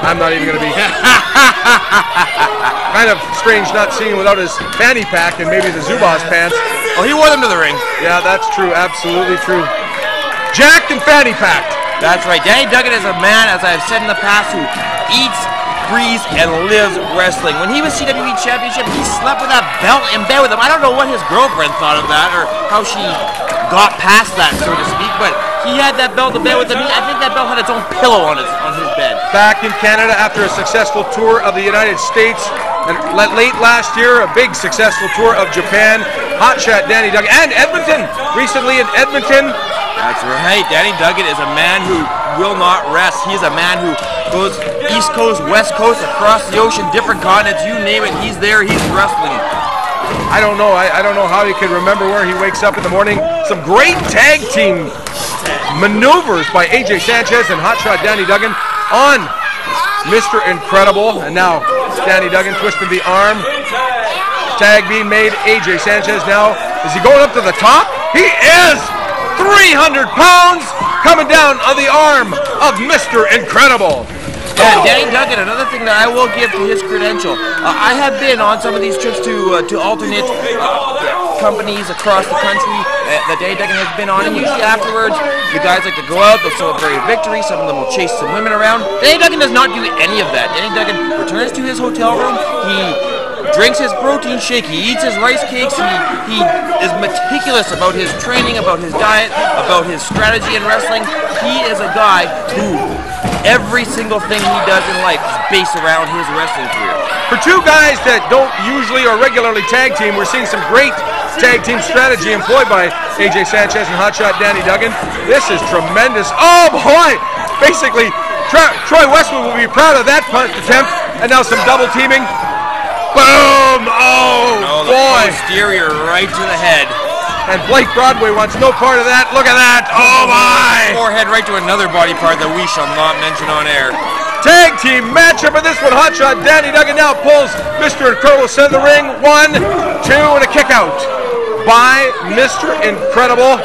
I'm not even going to be. Kind of strange not seeing him without his fanny pack and maybe the Zubaz pants. Oh, he wore them to the ring. Yeah, that's true. Absolutely true. Jacked and fanny packed. That's right. Danny Duggan is a man, as I've said in the past, who eats, breathes, and lives wrestling. When he was CWE Championship, he slept with that belt in bed with him. I don't know what his girlfriend thought of that, or how she got past that, so to speak, but he had that belt in bed with him. I think that belt had its own pillow on his bed. Back in Canada after a successful tour of the United States, and late last year, a big successful tour of Japan. Hotshot Danny Duggan, and Edmonton, recently in Edmonton. That's right. Danny Duggan is a man who will not rest. He's a man who goes East Coast, West Coast, across the ocean, different continents, you name it, he's there, he's wrestling. I don't know. I don't know how he can remember where he wakes up in the morning. Some great tag team maneuvers by AJ Sanchez and Hotshot Danny Duggan on Mr. Incredible. And now Danny Duggan twisting the arm. Tag being made. AJ Sanchez now. Is he going up to the top? He is! 300 pounds coming down on the arm of Mr. Incredible. And Danny Duggan, another thing that I will give to his credential, I have been on some of these trips to alternate companies across the country that Danny Duggan has been on, and usually afterwards, the guys like to go out, they'll celebrate a victory, some of them will chase some women around. Danny Duggan does not do any of that. Danny Duggan returns to his hotel room, he drinks his protein shake, he eats his rice cakes, he is meticulous about his training, about his diet, about his strategy in wrestling. He is a guy who every single thing he does in life is based around his wrestling career. For two guys that don't usually or regularly tag team, we're seeing some great tag team strategy employed by AJ Sanchez and Hotshot Danny Duggan. This is tremendous. Oh boy! Basically, Troy Westwood will be proud of that punt attempt, and now some double teaming. Boom! Oh, no, boy! Posterior right to the head. And Blake Broadway wants no part of that. Look at that! Oh my! Forehead right to another body part that we shall not mention on air. Tag team matchup in this one. Hotshot Danny Duggan now pulls Mr. Incredible center of the ring. 1, 2, and a kick out. by Mr. Incredible.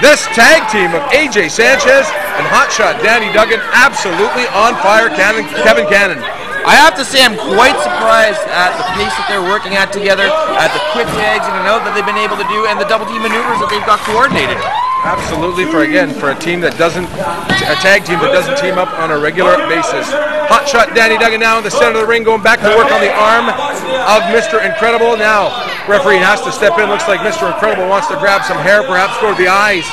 This tag team of AJ Sanchez and Hotshot Danny Duggan absolutely on fire. Kevin Cannon. I have to say I'm quite surprised at the pace that they're working at together, at the quick tags in and out that they've been able to do, and the double team maneuvers that they've got coordinated. Absolutely, for a team that doesn't, a tag team that doesn't team up on a regular basis. Hotshot Danny Duggan now in the center of the ring, going back to work on the arm of Mr. Incredible. Now, referee has to step in. Looks like Mr. Incredible wants to grab some hair, perhaps go to the eyes,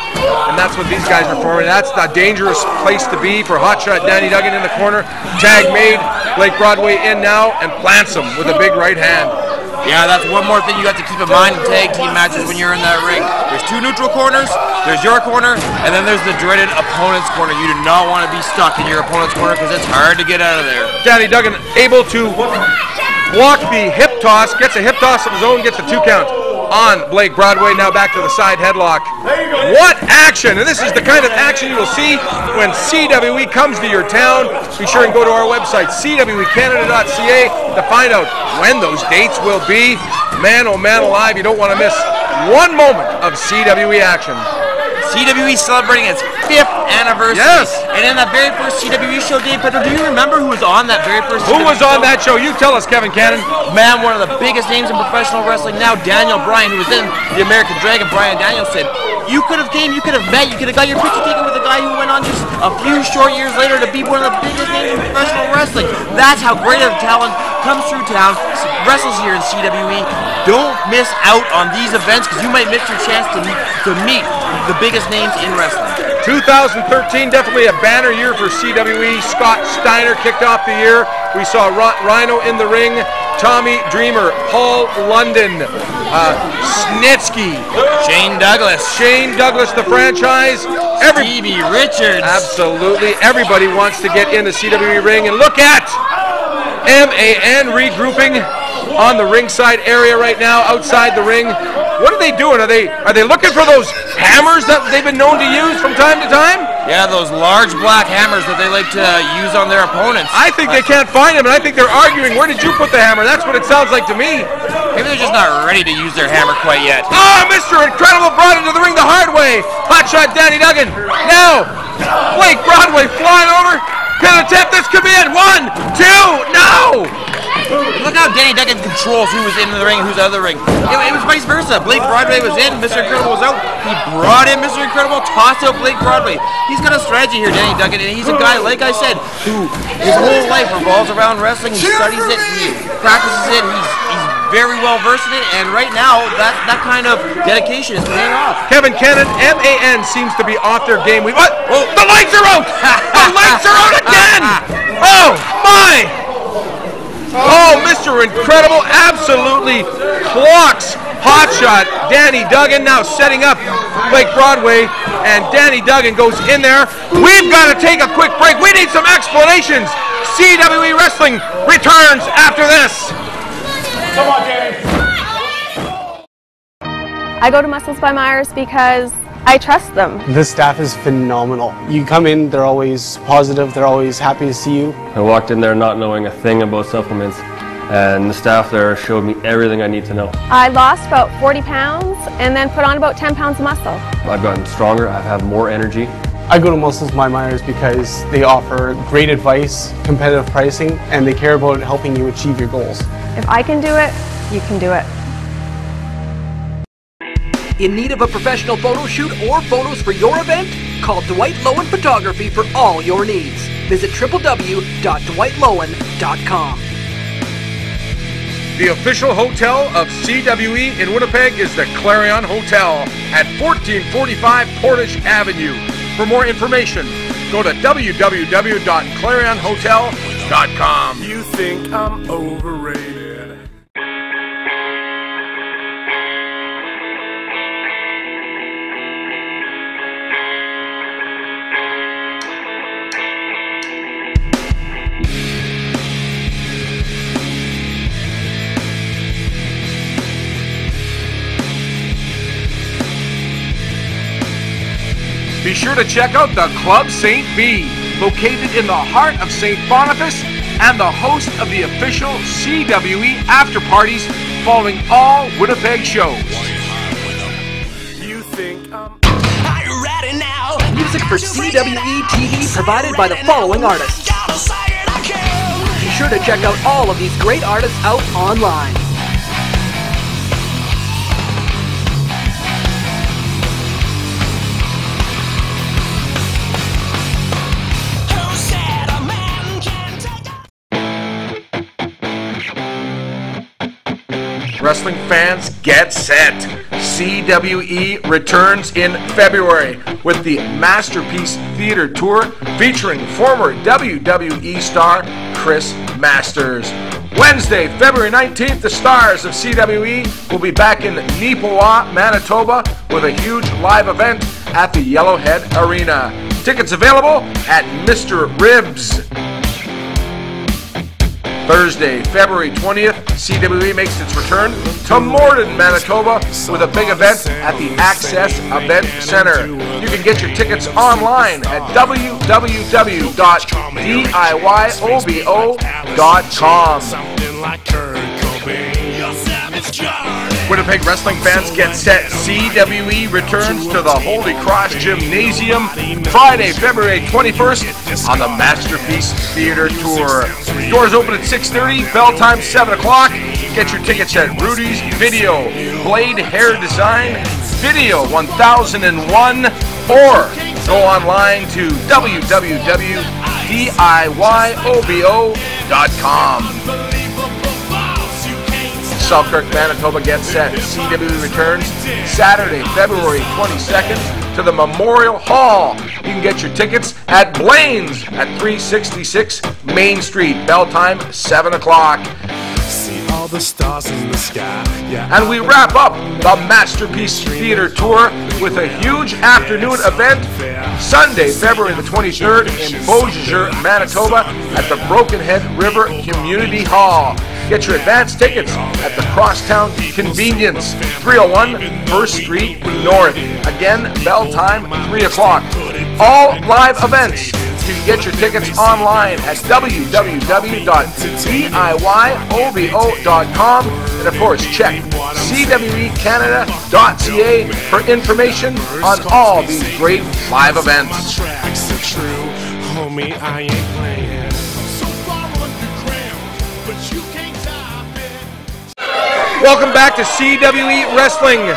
and that's what these guys are for. And that's a dangerous place to be for Hotshot Danny Duggan in the corner. Tag made. Blake Broadway in now and plants him with a big right hand. Yeah, that's one more thing you have to keep in mind in tag team matches when you're in that ring. There's two neutral corners, there's your corner, and then there's the dreaded opponent's corner. You do not want to be stuck in your opponent's corner because it's hard to get out of there. Danny Duggan able to block the hip toss, gets a hip toss of his own, gets a 2 count on Blake Broadway. Now back to the side headlock. What action! And this is the kind of action you will see when CWE comes to your town. Be sure and go to our website, cwecanada.ca, to find out when those dates will be. Man, oh man alive, you don't want to miss one moment of CWE action. CWE celebrating its 5th anniversary. Yes! And in that very first CWE show, Dave Pedro, do you remember who was on that very first Who was on that show? You tell us, Kevin Cannon. Man, one of the biggest names in professional wrestling now, Daniel Bryan, who was in the American Dragon. Brian Danielson. You could have came, you could have met, you could have got your picture taken with a guy who went on just a few short years later to be one of the biggest names in professional wrestling. That's how great of talent comes through town, wrestles here in CWE. Don't miss out on these events because you might miss your chance to meet the biggest names in wrestling. 2013, definitely a banner year for CWE. Scott Steiner kicked off the year. We saw Rhino in the ring, Tommy Dreamer, Paul London, Snitsky, Shane Douglas, the franchise. Stevie Richards. Absolutely, everybody wants to get in the CWE ring. And look at MAN regrouping on the ringside area right now, outside the ring. What are they doing? Are they looking for those hammers that they've been known to use from time to time? Yeah, those large black hammers that they like to use on their opponents. I think they can't find them, and I think they're arguing, where did you put the hammer? That's what it sounds like to me. Maybe they're just not ready to use their hammer quite yet. Oh, Mr. Incredible brought into the ring the hard way. Hotshot Danny Duggan. Now, Blake Broadway flying over. Pin attempt, this could be it. 1, 2, no! Look how Danny Duggan controls who was in the ring and who's out of the ring. It was vice versa. Blake Broadway was in, Mr. Incredible was out. He brought in Mr. Incredible, tossed out Blake Broadway. He's got a strategy here, Danny Duggan, and he's a guy, like I said, who his whole life revolves around wrestling. He studies it, he practices it, he's very well versed in it, and right now, that kind of dedication is paying off. Kevin Cannon, MAN seems to be off their game. What? Oh, the lights are out! The lights are out again! Oh, my! Oh, Mr. Incredible absolutely clocks Hotshot Danny Duggan, now setting up Blake Broadway, and Danny Duggan goes in there. We've got to take a quick break. We need some explanations. CWE Wrestling returns after this. Come on, Danny. I go to Muscles by Myers because I trust them. The staff is phenomenal. You come in, they're always positive, they're always happy to see you. I walked in there not knowing a thing about supplements, and the staff there showed me everything I need to know. I lost about 40 pounds and then put on about 10 pounds of muscle. I've gotten stronger, I have more energy. I go to Muscles by Myers because they offer great advice, competitive pricing, and they care about helping you achieve your goals. If I can do it, you can do it. In need of a professional photo shoot or photos for your event? Call Dwight Lowen Photography for all your needs. Visit www.dwightlowen.com. The official hotel of CWE in Winnipeg is the Clarion Hotel at 1445 Portage Avenue. For more information, go to www.clarionhotel.com. You think I'm overrated? Be sure to check out the Club St. B, located in the heart of St. Boniface and the host of the official CWE after parties following all Winnipeg shows. for CWE TV provided by the following artists. Be sure to check out all of these great artists out online. Wrestling fans, get set. CWE returns in February with the Masterpiece Theater Tour featuring former WWE star Chris Masters. Wednesday, February 19th, the stars of CWE will be back in Neepawa, Manitoba with a huge live event at the Yellowhead Arena. Tickets available at Mr. Ribs. Thursday, February 20th, CWE makes its return to Morden, Manitoba with a big event at the Access Event Center. You can get your tickets online at www.diyobo.com. Winnipeg wrestling fans, get set. CWE returns to the Holy Cross Gymnasium Friday, February 21st on the Masterpiece Theater Tour. Doors open at 6:30, bell time 7 o'clock. Get your tickets at Rudy's Video, Blade Hair Design, Video 1001, or go online to www.diyobo.com. Selkirk, Manitoba, get set. CWE returns Saturday, February 22nd to the Memorial Hall. You can get your tickets at Blaine's at 366 Main Street. Bell time 7 o'clock. See all the stars in the sky. Yeah. And we wrap up the Masterpiece Theater Tour with a huge afternoon event Sunday, February the 23rd in Beausejour, Manitoba at the Broken Head River Community Hall. Get your advance tickets at the Crosstown Convenience, 301 1st Street North. Again, bell time 3 o'clock. All live events. You can get your tickets online at www.diyobo.com, and of course check cwecanada.ca for information on all these great live events. Welcome back to CWE Wrestling.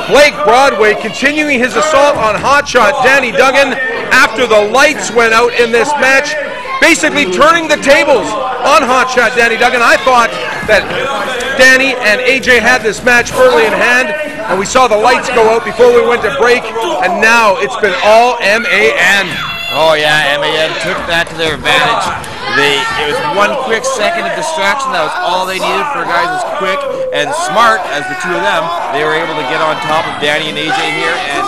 Blake Broadway continuing his assault on Hotshot Danny Duggan after the lights went out in this match, basically turning the tables on Hotshot Danny Duggan. I thought that Danny and AJ had this match firmly in hand, and we saw the lights go out before we went to break, and now it's been all MAN. Oh yeah, MAN took that to their advantage. It was one quick second of distraction. That was all they needed for guys as quick and smart as the two of them. They were able to get on top of Danny and AJ here, and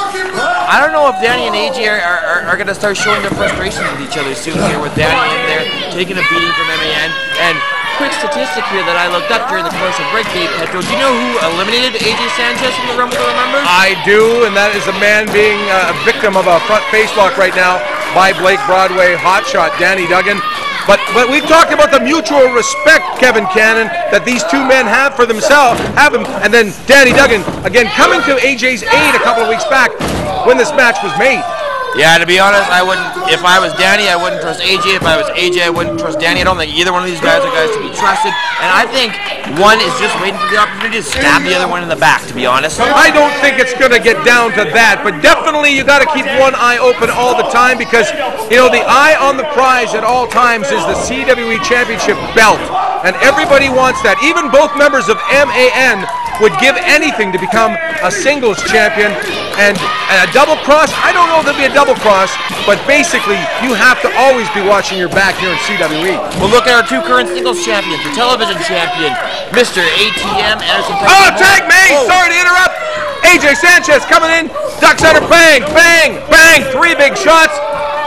I don't know if Danny and AJ are going to start showing their frustrations with each other soon here, with Danny in there taking a beating from MAN. And quick statistic here that I looked up during the commercial break, Dave Petro. Do you know who eliminated AJ Sanchez from the Rumble Killer members? I do, and that is a man being a victim of a front face lock right now by Blake Broadway, Hotshot Danny Duggan. But we've talked about the mutual respect, Kevin Cannon, that these two men have for themselves, and then Danny Duggan, again, coming to AJ's aid a couple of weeks back when this match was made. Yeah, to be honest, I wouldn't. If I was Danny, I wouldn't trust AJ. If I was AJ, I wouldn't trust Danny. I don't think either one of these guys are guys to be trusted. And I think one is just waiting for the opportunity to stab the other one in the back, to be honest. I don't think it's going to get down to that, but definitely you got to keep one eye open all the time, because, you know, the eye on the prize at all times is the CWE Championship belt. And everybody wants that. Even both members of MAN would give anything to become a singles champion. And a double cross, I don't know if there'll be a double cross, but basically you have to always be watching your back here in CWE. Well, look at our two current singles champions. The television champion, Mr. ATM Anderson. Oh, tag me! Sorry to interrupt. AJ Sanchez coming in, ducks under, bang, bang, bang, 3 big shots.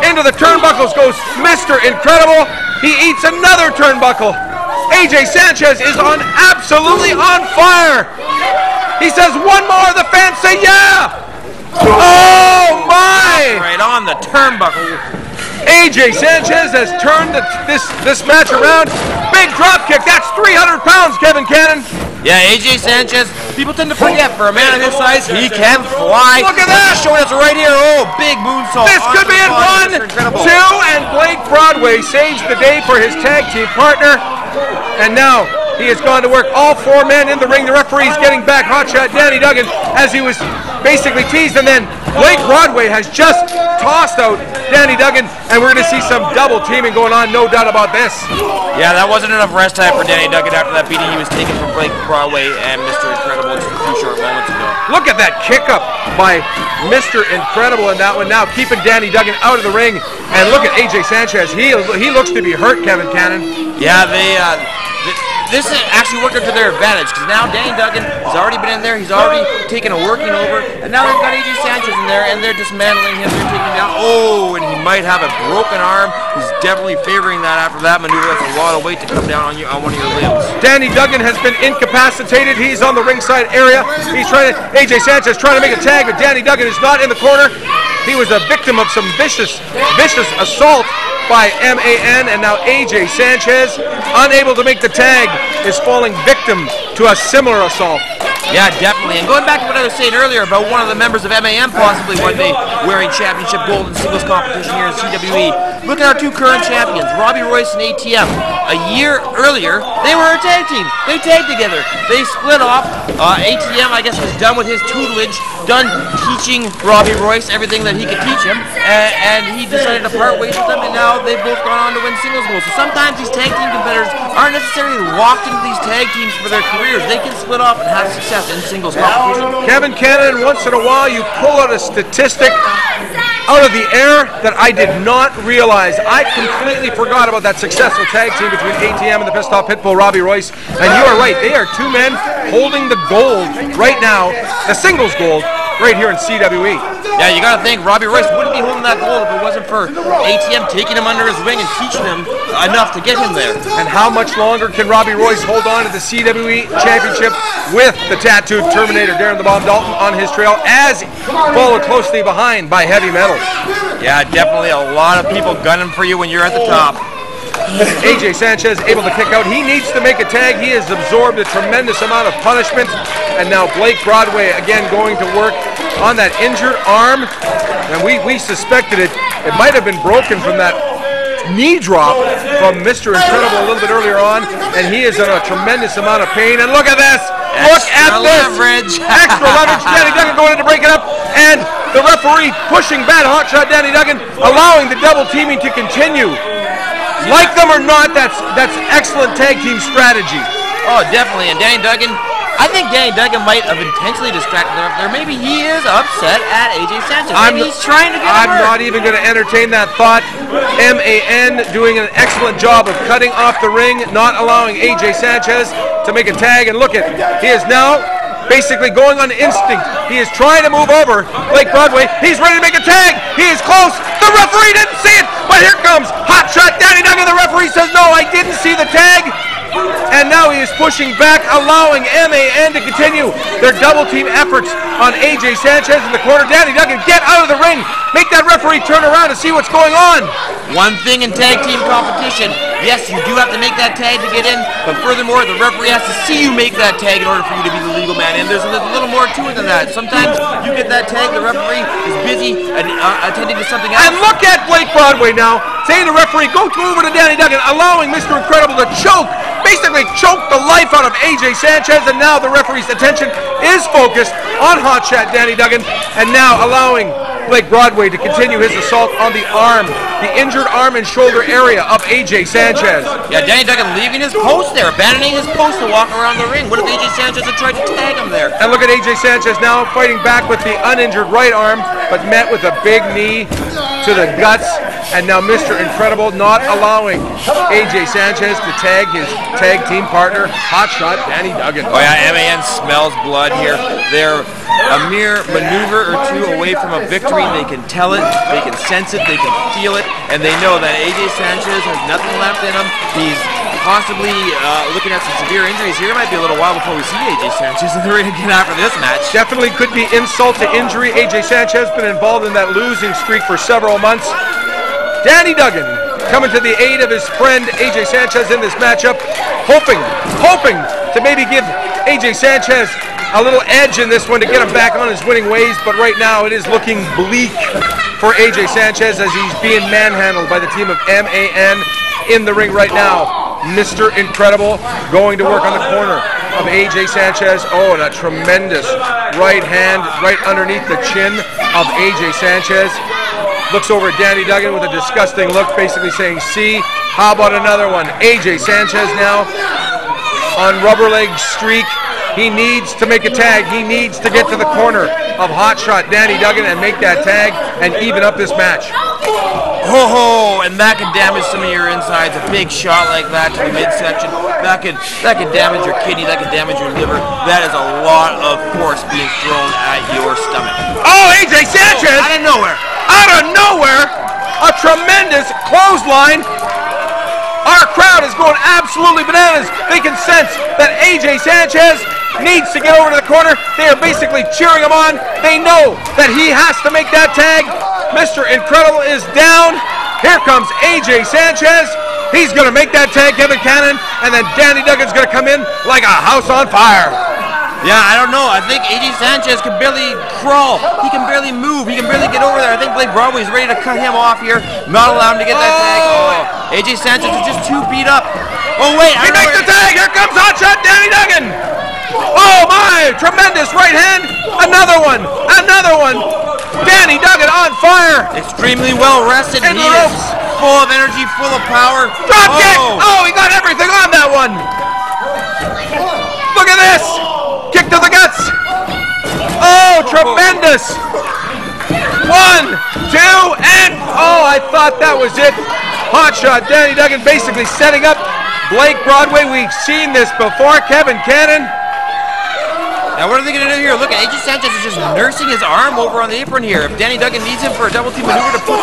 Into the turnbuckles goes Mr. Incredible. He eats another turnbuckle. AJ Sanchez is absolutely on fire. He says one more, the fans say yeah. Oh my! Right on the turnbuckle. AJ Sanchez has turned this match around. Big drop kick. That's 300 pounds, Kevin Cannon. Yeah, AJ Sanchez, People tend to forget, for a man of his size, he can fly. Look at that! Showing us right here. Oh, big moonsault. This could be in 1, 2, and Blake Broadway saves the day for his tag team partner. And now he has gone to work all 4 men in the ring. The referee's getting back hotshot Danny Duggan as he was basically teased, and then Blake Broadway has just tossed out Danny Duggan, and we're going to see some double teaming going on, no doubt about this. Yeah, that wasn't enough rest time for Danny Duggan after that beating he was taking from Blake Broadway and Mr. Incredible just a few short moments ago. Look at that kick up by Mr. Incredible in that one now, keeping Danny Duggan out of the ring. And look at AJ Sanchez. He looks to be hurt, Kevin Cannon. Yeah, this actually worked out to their advantage, because now Danny Duggan has already been in there, he's already taken a working over, and now they've got AJ Sanchez in there, and they're dismantling him, they're taking him down. Oh, and he might have a broken arm. He's definitely favoring that after that maneuver. That's a lot of weight to come down on one of your limbs. Danny Duggan has been incapacitated. He's on the ringside area. He's trying to, AJ Sanchez trying to make a tag, but Danny Duggan is not in the corner. He was a victim of some vicious assault by MAN, and now AJ Sanchez, unable to make the tag, is falling victim to a similar assault. Yeah, definitely. And going back to what I was saying earlier about one of the members of MAN possibly one day wearing championship gold in singles competition here in CWE, look at our 2 current champions, Robbie Royce and ATM. A year earlier, they were a tag team. They tagged together. They split off. ATM, I guess, was done with his tutelage, done teaching Robbie Royce everything that he could teach him, and he decided to part ways with them, and now they've both gone on to win singles gold. So sometimes these tag team competitors aren't necessarily locked into these tag teams for their careers. They can split off and have success in singles competition. Kevin Cannon, once in a while you pull out a statistic out of the air that I did not realize. I completely forgot about that successful tag team between ATM and the Pissed Off Pitbull, Robbie Royce. And you are right, they are 2 men holding the gold right now, the singles gold, right here in CWE. Yeah, you gotta think, Robbie Royce wouldn't be holding that gold if it wasn't for ATM taking him under his wing and teaching him enough to get him there. And how much longer can Robbie Royce hold on to the CWE Championship with the tattooed Terminator Darren the Bomb Dalton on his trail, as followed closely behind by Heavy Metal? Yeah, definitely a lot of people gunning for you when you're at the top. AJ Sanchez able to kick out. He needs to make a tag. He has absorbed a tremendous amount of punishment. And now Blake Broadway again going to work on that injured arm. And we suspected it might have been broken from that knee drop from Mr. Incredible a little bit earlier on. And he is in a tremendous amount of pain. And look at this. Look at this. Leverage. Extra leverage. Danny Duggan going in to break it up. And the referee pushing bad hotshot Danny Duggan, allowing the double teaming to continue. Like them or not, that's excellent tag team strategy. Oh, definitely. And Danny Duggan, I think Danny Duggan might have intentionally distracted the ref there. Maybe he is upset at AJ Sanchez. Maybe he's trying to get him hurt. I'm not even going to entertain that thought. MAN doing an excellent job of cutting off the ring, not allowing AJ Sanchez to make a tag. And look at, he is now basically going on instinct. He is trying to move over Blake Broadway. He's ready to make a tag. He is close. The referee didn't see it, but here comes hot shot Danny Duggan. The referee says, no, I didn't see the tag. And now he is pushing back, allowing MAN to continue their double team efforts on AJ Sanchez in the corner. Danny Duggan, get out of the ring. Make that referee turn around and see what's going on. One thing in tag team competition, yes, you do have to make that tag to get in, but furthermore, the referee has to see you make that tag in order for you to be the legal man. And there's a little more to it than that. Sometimes you get that tag, the referee is busy attending to something else. And look at Blake Broadway now, saying to the referee, go over to Danny Duggan, allowing Mr. Incredible to choke, basically choke the life out of AJ Sanchez. And now the referee's attention is focused on hotshot Danny Duggan, and now allowing Blake Broadway to continue his assault on the arm, the injured arm and shoulder area of AJ Sanchez. Yeah, Danny Duggan leaving his post there, abandoning his post to walk around the ring. What if AJ Sanchez had tried to tag him there? And look at AJ Sanchez now fighting back with the uninjured right arm, but met with a big knee to the guts. And now Mr. Incredible not allowing AJ Sanchez to tag his tag team partner, hotshot Danny Duggan. Oh yeah, MAN smells blood here. They're a mere maneuver or two away from a victory. They can tell it, they can sense it, they can feel it, and they know that AJ Sanchez has nothing left in him. He's possibly looking at some severe injuries here. It might be a little while before we see AJ Sanchez in the ring again after this match. Definitely could be insult to injury. AJ Sanchez has been involved in that losing streak for several months. Danny Duggan coming to the aid of his friend AJ Sanchez in this matchup, hoping to maybe give AJ Sanchez a little edge in this one to get him back on his winning ways, but right now it is looking bleak for AJ Sanchez as he's being manhandled by the team of MAN in the ring right now. Mr. Incredible going to work on the corner of AJ Sanchez. Oh, and a tremendous right hand right underneath the chin of AJ Sanchez. Looks over at Danny Duggan with a disgusting look, basically saying, see, how about another one? AJ Sanchez now on rubber leg streak. He needs to make a tag. He needs to get to the corner of hotshot Danny Duggan and make that tag and even up this match. Ho, and that can damage some of your insides. A big shot like that to the midsection, that could damage your kidney, that could damage your liver. That is a lot of force being thrown at your stomach. Oh, AJ Sanchez! Out of nowhere! Out of nowhere! A tremendous clothesline. Our crowd is going absolutely bananas. They can sense that AJ Sanchez needs to get over to the corner. They are basically cheering him on. They know that he has to make that tag. Mr. Incredible is down. Here comes AJ Sanchez. He's going to make that tag, Kevin Cannon, and then Danny Duggan's going to come in like a house on fire. Yeah, I don't know. I think AJ Sanchez can barely crawl. He can barely move. He can barely get over there. I think Blake Broadway's ready to cut him off here, not allow him to get that tag. Oh, AJ Sanchez is just too beat up. Oh, wait. He makes the tag. Here comes hotshot Danny Duggan. Oh, my. Tremendous right hand. Another one. Another one. Danny Duggan on fire. Extremely well rested. In he the ropes. Is full of energy, full of power. Drop kick. Oh, he got everything on that one. Look at this. Kick to the guts. Oh, tremendous. 1, 2, and oh, I thought that was it. Hotshot Danny Duggan basically setting up Blake Broadway. We've seen this before. Kevin Cannon. Now what are they going to do here? Look, AJ Sanchez is just nursing his arm over on the apron here. If Danny Duggan needs him for a double team maneuver to put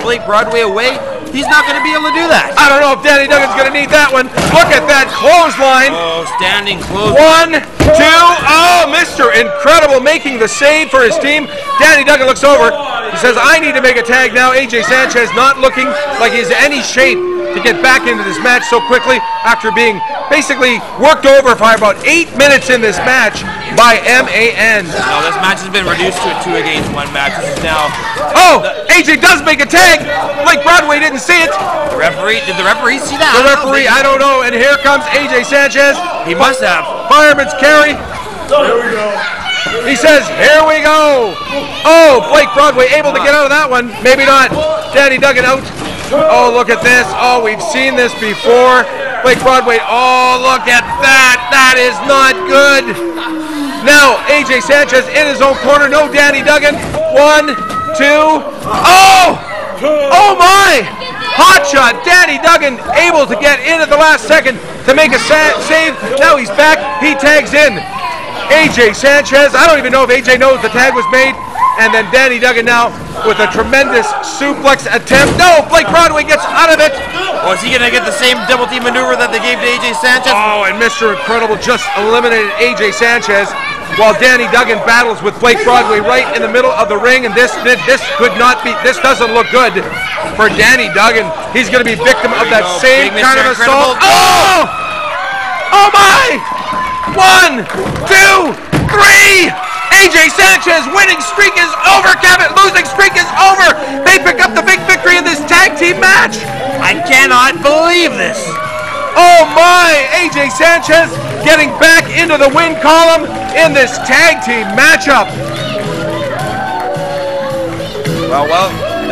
Blake Broadway away, he's not going to be able to do that. I don't know if Danny Duggan's going to need that one. Look at that clothesline. Oh, standing clothesline. 1, 2, oh, Mr. Incredible making the save for his team. Danny Duggan looks over. He says, I need to make a tag now. AJ Sanchez not looking like he's in any shape to get back into this match so quickly after being basically worked over for about 8 minutes in this match by MAN. No, this match has been reduced to a 2-against-1 match. This is now... Oh, AJ does make a tag. Blake Broadway didn't see it. The referee, did the referee see that? The referee, I don't know. And here comes AJ Sanchez. He must have. Fireman's carry. Here we go. He says, here we go. Oh, Blake Broadway able to get out of that one. Maybe not. Danny Duggan out. Oh, look at this. Oh, we've seen this before. Blake Broadway. Oh, look at that. That is not good. Now, AJ Sanchez in his own corner. No Danny Duggan. 1, 2. Oh! Oh, my! Hotshot Danny Duggan able to get in at the last second to make a save. Now he's back. He tags in. AJ Sanchez. I don't even know if AJ knows the tag was made. And then Danny Duggan now with a tremendous suplex attempt. No, Blake Broadway gets out of it. Oh, is he going to get the same double team maneuver that they gave to AJ Sanchez? Oh, and Mr. Incredible just eliminated AJ Sanchez while Danny Duggan battles with Blake Broadway right in the middle of the ring. And this could not be, this doesn't look good for Danny Duggan. He's going to be victim of that same kind of assault. Oh! Oh my! 1, 2, 3! AJ Sanchez winning streak is over, Kevin. Losing streak is over. They pick up the big victory in this tag team match. I cannot believe this. Oh my! AJ Sanchez getting back into the win column in this tag team matchup. Well,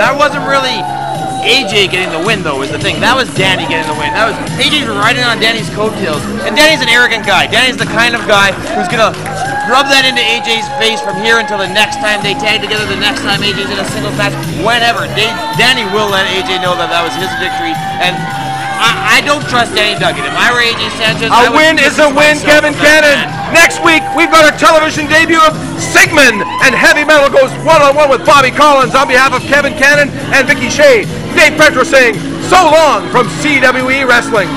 that wasn't really AJ getting the win, though, is the thing. That was Danny getting the win. That was AJ's riding on Danny's coattails. And Danny's an arrogant guy. Danny's the kind of guy who's going to rub that into AJ's face from here until the next time they tag together, the next time AJ's in a singles match, whenever. Danny will let AJ know that that was his victory. And I don't trust Danny Duggan. If I were AJ Sanchez, a win is a win, Kevin Cannon. Next week, we've got our television debut of Sigmund, and Heavy Metal goes one-on-one with Bobby Collins on behalf of Kevin Cannon and Vicky Shea. Dave Petro saying, so long from CWE Wrestling.